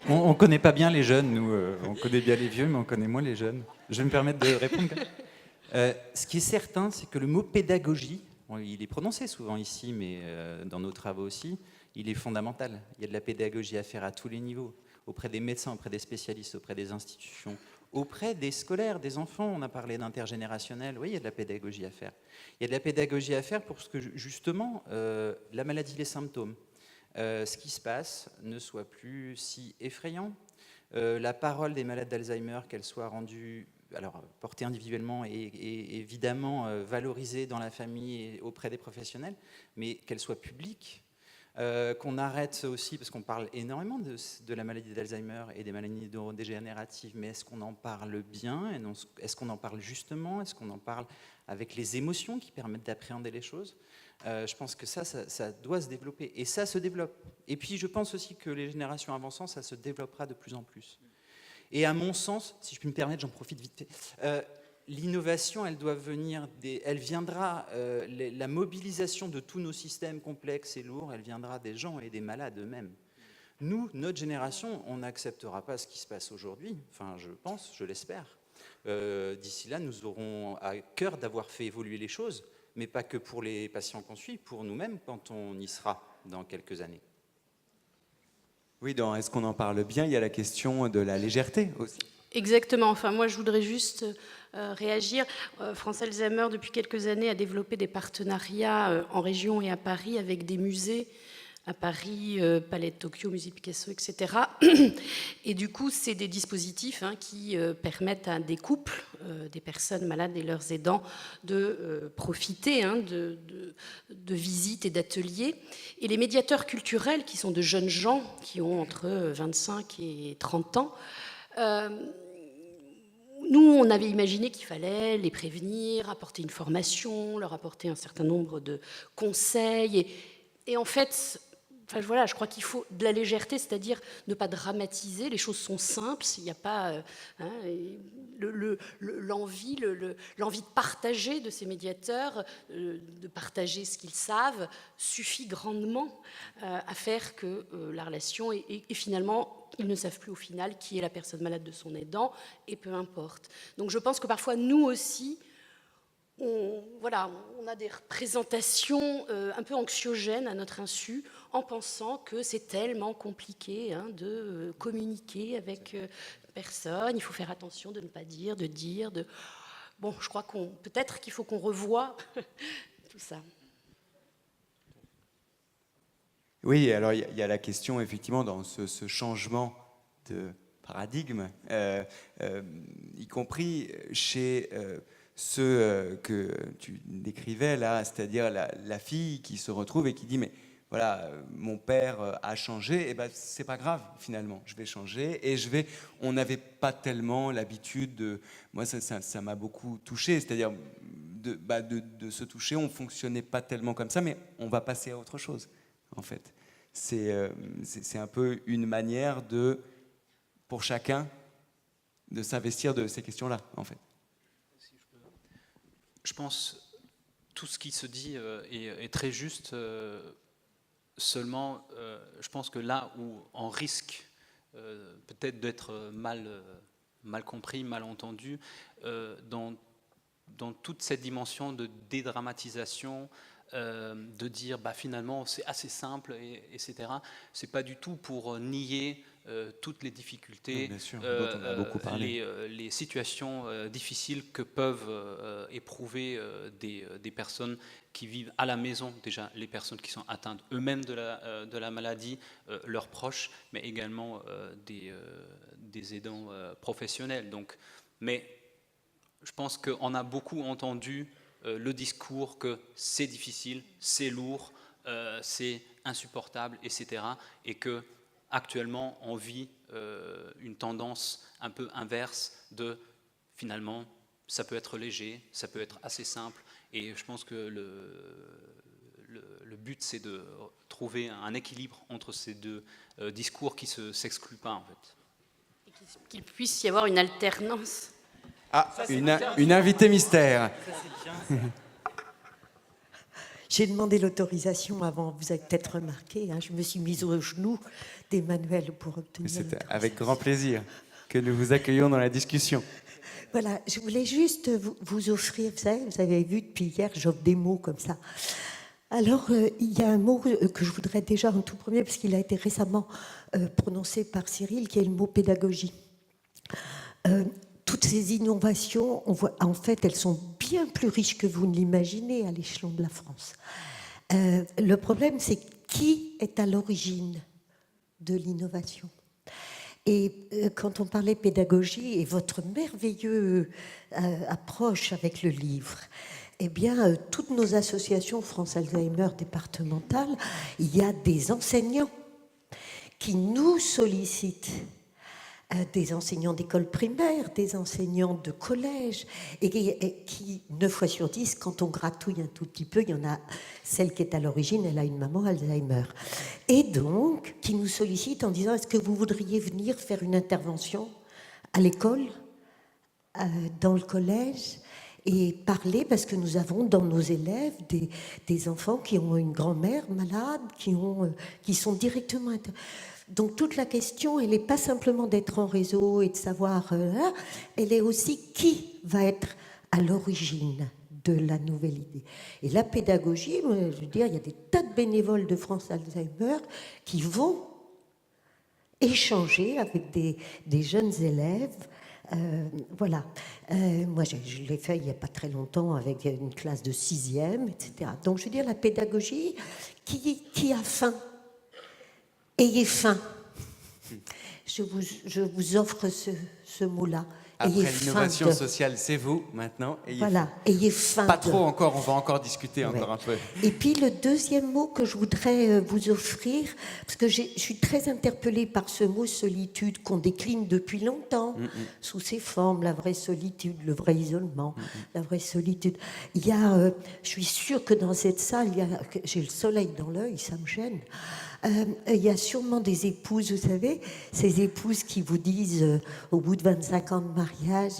On ne connaît pas bien les jeunes, nous. On connaît bien les vieux, mais on connaît moins les jeunes. Je vais me permettre de répondre. Ce qui est certain, c'est que le mot pédagogie, il est prononcé souvent ici, mais dans nos travaux aussi, il est fondamental. Il y a de la pédagogie à faire à tous les niveaux, auprès des médecins, auprès des spécialistes, auprès des institutions, auprès des scolaires, des enfants. On a parlé d'intergénérationnel. Oui, il y a de la pédagogie à faire. Il y a de la pédagogie à faire pour que, justement, la maladie, les symptômes, ce qui se passe ne soit plus si effrayant. La parole des malades d'Alzheimer, qu'elle soit rendue... alors portée individuellement et évidemment valorisée dans la famille et auprès des professionnels, mais qu'elle soit publique, qu'on arrête aussi, parce qu'on parle énormément de la maladie d'Alzheimer et des maladies neurodégénératives, mais est-ce qu'on en parle bien? Est-ce qu'on en parle justement? Est-ce qu'on en parle avec les émotions qui permettent d'appréhender les choses? Je pense que ça doit se développer, et ça se développe. Et puis je pense aussi que les générations avançant, ça se développera de plus en plus. Et à mon sens, si je puis me permettre, j'en profite vite fait, l'innovation, elle viendra, la mobilisation de tous nos systèmes complexes et lourds, elle viendra des gens et des malades eux-mêmes. Nous, notre génération, on n'acceptera pas ce qui se passe aujourd'hui, enfin je pense, je l'espère. D'ici là, nous aurons à cœur d'avoir fait évoluer les choses, mais pas que pour les patients qu'on suit, pour nous-mêmes quand on y sera dans quelques années. Oui, dans Est-ce qu'on en parle bien, il y a la question de la légèreté aussi. Exactement. Enfin, moi, je voudrais juste réagir. France Alzheimer, depuis quelques années, a développé des partenariats en région et à Paris avec des musées. À Paris, Palais de Tokyo, Musée Picasso, etc. Et du coup, c'est des dispositifs qui permettent à des couples, des personnes malades et leurs aidants, de profiter de visites et d'ateliers. Et les médiateurs culturels, qui sont de jeunes gens, qui ont entre 25 et 30 ans, nous, on avait imaginé qu'il fallait les prévenir, apporter une formation, leur apporter un certain nombre de conseils. Et en fait, enfin, voilà, je crois qu'il faut de la légèreté, c'est-à-dire ne pas dramatiser. Les choses sont simples. Il n'y a pas l'envie de partager de ces médiateurs, de partager ce qu'ils savent, suffit grandement à faire que la relation et finalement, ils ne savent plus au final qui est la personne malade de son aidant, et peu importe. Donc je pense que parfois, nous aussi, on a des représentations un peu anxiogènes à notre insu, en pensant que c'est tellement compliqué de communiquer avec personne. Il faut faire attention de ne pas dire, de dire. Bon, je crois peut-être qu'il faut qu'on revoie tout ça. Oui, alors il y a la question, effectivement, dans ce changement de paradigme, y compris chez ceux que tu décrivais là, c'est-à-dire la fille qui se retrouve et qui dit « mais voilà, mon père a changé, et ben c'est pas grave finalement, je vais changer et on n'avait pas tellement l'habitude de, moi ça m'a beaucoup touché, c'est-à-dire de se toucher, on fonctionnait pas tellement comme ça, mais on va passer à autre chose en fait. C'est un peu une manière pour chacun de s'investir de ces questions-là en fait. Je pense tout ce qui se dit est très juste. Seulement, je pense que là où on risque peut-être d'être mal compris, mal entendu, dans toute cette dimension de dédramatisation, de dire finalement c'est assez simple, etc. C'est pas du tout pour nier toutes les difficultés, bien sûr, dont on a beaucoup parlé. les situations difficiles que peuvent éprouver des personnes qui vivent à la maison, déjà les personnes qui sont atteintes eux-mêmes de la maladie, leurs proches, mais également des aidants professionnels. Donc, mais je pense qu'on a beaucoup entendu le discours que c'est difficile, c'est lourd, c'est insupportable, etc. Et que actuellement, on vit une tendance un peu inverse de finalement, ça peut être léger, ça peut être assez simple. Et je pense que le but, c'est de trouver un équilibre entre ces deux discours qui ne s'excluent pas, en fait. Et qu'il puisse y avoir une alternance. Ah, une invitée mystère. J'ai demandé l'autorisation avant, vous avez peut-être remarqué, je me suis mise au genou d'Emmanuel pour obtenir l'autorisation. C'est avec grand plaisir que nous vous accueillons dans la discussion. Voilà, je voulais juste vous offrir, vous avez vu depuis hier, j'offre des mots comme ça. Alors, il y a un mot que je voudrais déjà en tout premier, parce qu'il a été récemment prononcé par Cyril, qui est le mot pédagogie. Toutes ces innovations, on voit, en fait, elles sont bien plus riches que vous ne l'imaginez à l'échelon de la France. Le problème, c'est qui est à l'origine de l'innovation. Et quand on parlait pédagogie et votre merveilleuse approche avec le livre, eh bien, toutes nos associations France Alzheimer départementales, il y a des enseignants qui nous sollicitent, des enseignants d'école primaire, des enseignants de collège, et qui, 9 fois sur 10, quand on gratouille un tout petit peu, il y en a celle qui est à l'origine, elle a une maman Alzheimer. Et donc, qui nous sollicitent en disant, est-ce que vous voudriez venir faire une intervention à l'école, dans le collège, et parler, parce que nous avons dans nos élèves des enfants qui ont une grand-mère malade, qui sont directement... Donc toute la question, elle n'est pas simplement d'être en réseau et de savoir... elle est aussi qui va être à l'origine de la nouvelle idée. Et la pédagogie, je veux dire, il y a des tas de bénévoles de France Alzheimer qui vont échanger avec des jeunes élèves. Voilà. Moi, je l'ai fait il n'y a pas très longtemps avec une classe de 6e, etc. Donc, je veux dire, la pédagogie qui a faim. Ayez faim. Je vous offre ce mot-là. Après l'innovation sociale, c'est vous, maintenant. Ayez faim. Pas trop encore, on va encore discuter encore un peu. Et puis le deuxième mot que je voudrais vous offrir, parce que je suis très interpellée par ce mot solitude qu'on décline depuis longtemps, sous ses formes, la vraie solitude, le vrai isolement, la vraie solitude. Il y a, je suis sûre que dans cette salle, j'ai le soleil dans l'œil, ça me gêne. Il y a sûrement des épouses, vous savez, ces épouses qui vous disent au bout de 25 ans de mariage,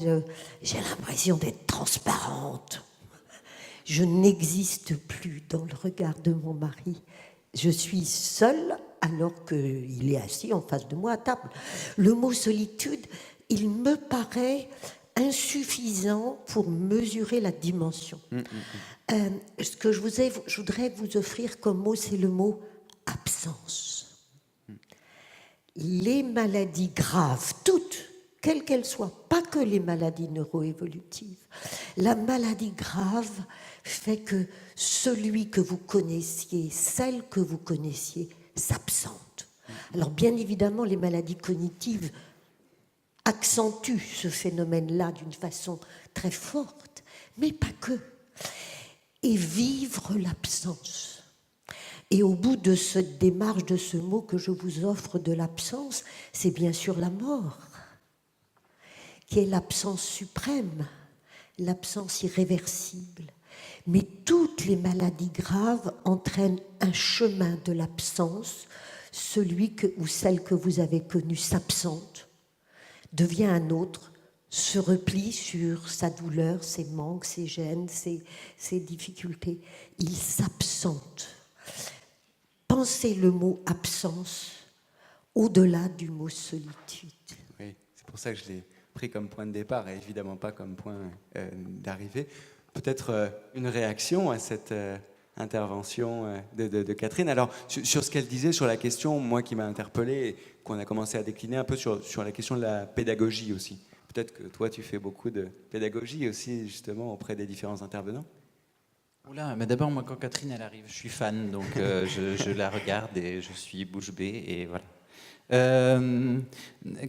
j'ai l'impression d'être transparente. Je n'existe plus dans le regard de mon mari. Je suis seule alors qu'il est assis en face de moi à table. Le mot solitude, il me paraît insuffisant pour mesurer la dimension. Ce que je voudrais vous offrir comme mot, c'est le mot absence. Les maladies graves, toutes, quelles qu'elles soient, pas que les maladies neuroévolutives, la maladie grave fait que celui que vous connaissiez, celle que vous connaissiez, s'absente. Alors bien évidemment, les maladies cognitives accentuent ce phénomène-là d'une façon très forte, mais pas que. Et vivre l'absence. Et au bout de cette démarche, de ce mot que je vous offre de l'absence, c'est bien sûr la mort, qui est l'absence suprême, l'absence irréversible. Mais toutes les maladies graves entraînent un chemin de l'absence. Celui ou celle que vous avez connue s'absente, devient un autre, se replie sur sa douleur, ses manques, ses gênes, ses difficultés. Il s'absente. Pensez le mot absence au-delà du mot solitude. Oui, c'est pour ça que je l'ai pris comme point de départ et évidemment pas comme point d'arrivée. Peut-être une réaction à cette intervention de Catherine. Alors, sur ce qu'elle disait, sur la question, moi qui m'a interpellé, et qu'on a commencé à décliner un peu sur la question de la pédagogie aussi. Peut-être que toi, tu fais beaucoup de pédagogie aussi, justement, auprès des différents intervenants. Oula, mais d'abord, moi, quand Catherine elle arrive, je suis fan, donc je la regarde et je suis bouche bée, et voilà.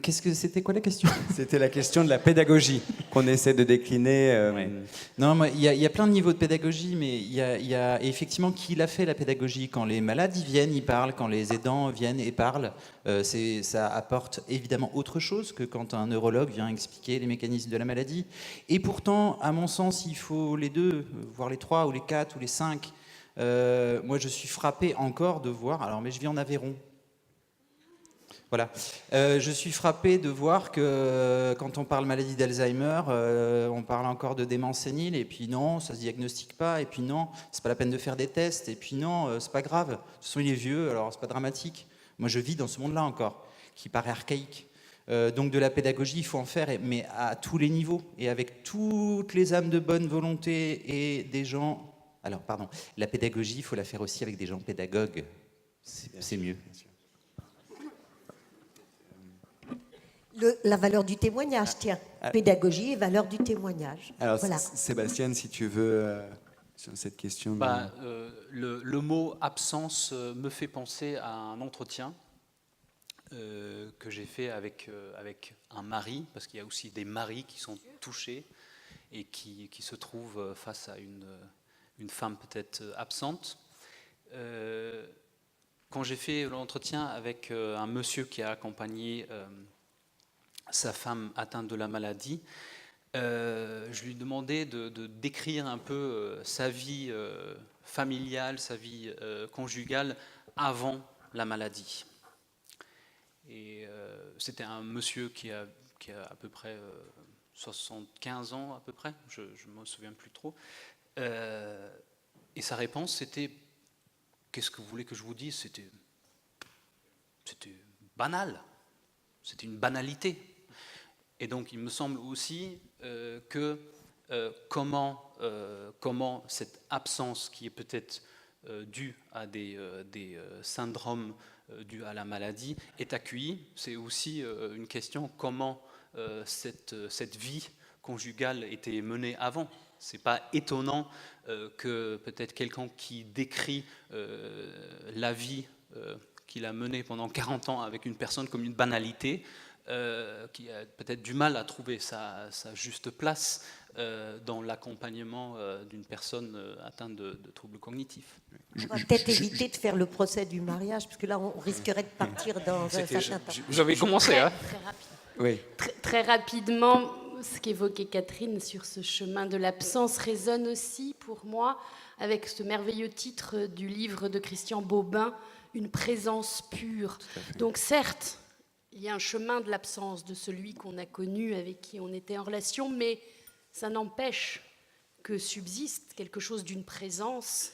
C'était quoi la question? C'était la question de la pédagogie qu'on essaie de décliner. Ouais. Non, il y a plein de niveaux de pédagogie, mais il y a effectivement qui l'a fait la pédagogie. Quand les malades ils viennent, ils parlent. Quand les aidants viennent et parlent, ça apporte évidemment autre chose que quand un neurologue vient expliquer les mécanismes de la maladie. Et pourtant, à mon sens, il faut les deux, voire les trois, ou les quatre, ou les cinq. Moi, je suis frappé encore de voir. Alors, mais je vis en Aveyron. Voilà. Je suis frappé de voir que quand on parle maladie d'Alzheimer, on parle encore de démence sénile, et puis non, ça se diagnostique pas, et puis non, c'est pas la peine de faire des tests, et puis non, c'est pas grave. De toute façon, il est vieux, alors c'est pas dramatique. Moi, je vis dans ce monde-là encore, qui paraît archaïque. Donc de la pédagogie, il faut en faire, mais à tous les niveaux, et avec toutes les âmes de bonne volonté et des gens... Alors, pardon, la pédagogie, il faut la faire aussi avec des gens pédagogues. C'est mieux. La valeur du témoignage, tiens. Pédagogie et valeur du témoignage. Alors, voilà. Sébastien, si tu veux, sur cette question... Le mot « absence » me fait penser à un entretien que j'ai fait avec un mari, parce qu'il y a aussi des maris qui sont touchés. et qui se trouve face à une femme peut-être absente. Quand j'ai fait l'entretien avec un monsieur qui a accompagné sa femme atteinte de la maladie, je lui demandais de décrire un peu sa vie familiale, sa vie conjugale avant la maladie. Et c'était un monsieur qui a à peu près 75 ans, à peu près, je ne me souviens plus trop. Et sa réponse, c'était « Qu'est-ce que vous voulez que je vous dise ?» C'était banal, c'était une banalité. Et donc, il me semble aussi que comment cette absence qui est peut-être due à des syndromes dus à la maladie est accueillie. C'est aussi une question comment cette vie conjugale était menée avant. Ce n'est pas étonnant que peut-être quelqu'un qui décrit la vie qu'il a menée pendant 40 ans avec une personne comme une banalité, qui a peut-être du mal à trouver sa juste place dans l'accompagnement d'une personne atteinte de troubles cognitifs. On va peut-être éviter de faire le procès du mariage, parce que là, on risquerait de partir dans un certain temps. J'avais commencé. Hein. Très rapide. Oui. Très rapidement, ce qu'évoquait Catherine sur ce chemin de l'absence résonne aussi pour moi avec ce merveilleux titre du livre de Christian Bobin, « Une présence pure ». Donc certes, il y a un chemin de l'absence de celui qu'on a connu, avec qui on était en relation, mais ça n'empêche que subsiste quelque chose d'une présence,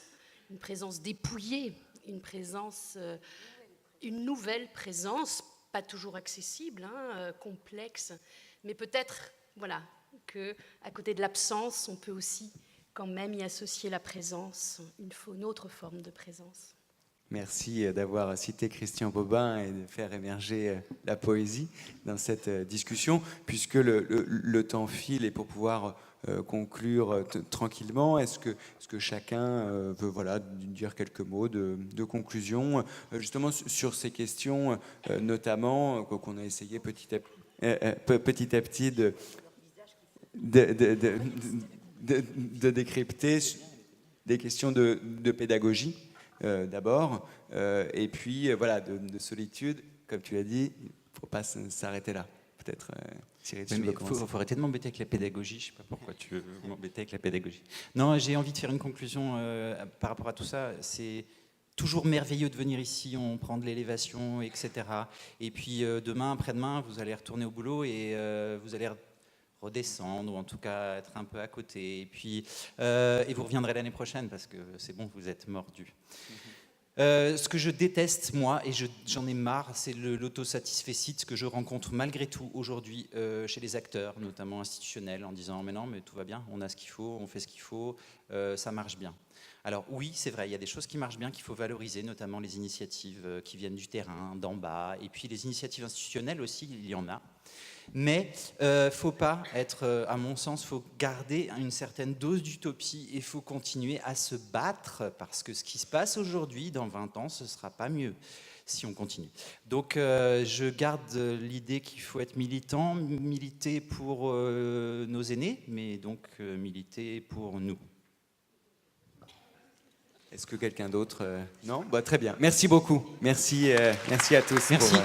une présence dépouillée, une nouvelle présence, pas toujours accessible, complexe, mais peut-être voilà, qu'à côté de l'absence, on peut aussi quand même y associer la présence, une autre forme de présence. Merci d'avoir cité Christian Bobin et de faire émerger la poésie dans cette discussion, puisque le temps file et pour pouvoir conclure tranquillement, est-ce que chacun veut dire quelques mots de conclusion, justement sur ces questions, notamment qu'on a essayé petit à petit de décrypter des questions de pédagogie. D'abord, et puis de solitude, comme tu l'as dit, il ne faut pas s'arrêter là. Peut-être, Cyril, tu veux commencer. Il faut arrêter de m'embêter avec la pédagogie. Je ne sais pas pourquoi tu veux m'embêter avec la pédagogie. Non, j'ai envie de faire une conclusion par rapport à tout ça. C'est toujours merveilleux de venir ici, on prend de l'élévation, etc. Et puis demain, après-demain, vous allez retourner au boulot et vous allez redescendre, ou en tout cas être un peu à côté. Et puis, et vous reviendrez l'année prochaine, parce que c'est bon, vous êtes mordu. Ce que je déteste, moi, et j'en ai marre, c'est l'autosatisfecit que je rencontre malgré tout aujourd'hui chez les acteurs, notamment institutionnels, en disant « mais non, mais tout va bien, on a ce qu'il faut, on fait ce qu'il faut, ça marche bien ». Alors oui, c'est vrai, il y a des choses qui marchent bien, qu'il faut valoriser, notamment les initiatives qui viennent du terrain, d'en bas, et puis les initiatives institutionnelles aussi, il y en a. Mais faut pas être, à mon sens, faut garder une certaine dose d'utopie et faut continuer à se battre parce que ce qui se passe aujourd'hui, dans 20 ans, ce sera pas mieux si on continue. Donc je garde l'idée qu'il faut être militant, militer pour nos aînés, mais donc militer pour nous. Est-ce que quelqu'un d'autre Non ? Très bien. Merci beaucoup. Merci à tous. Merci.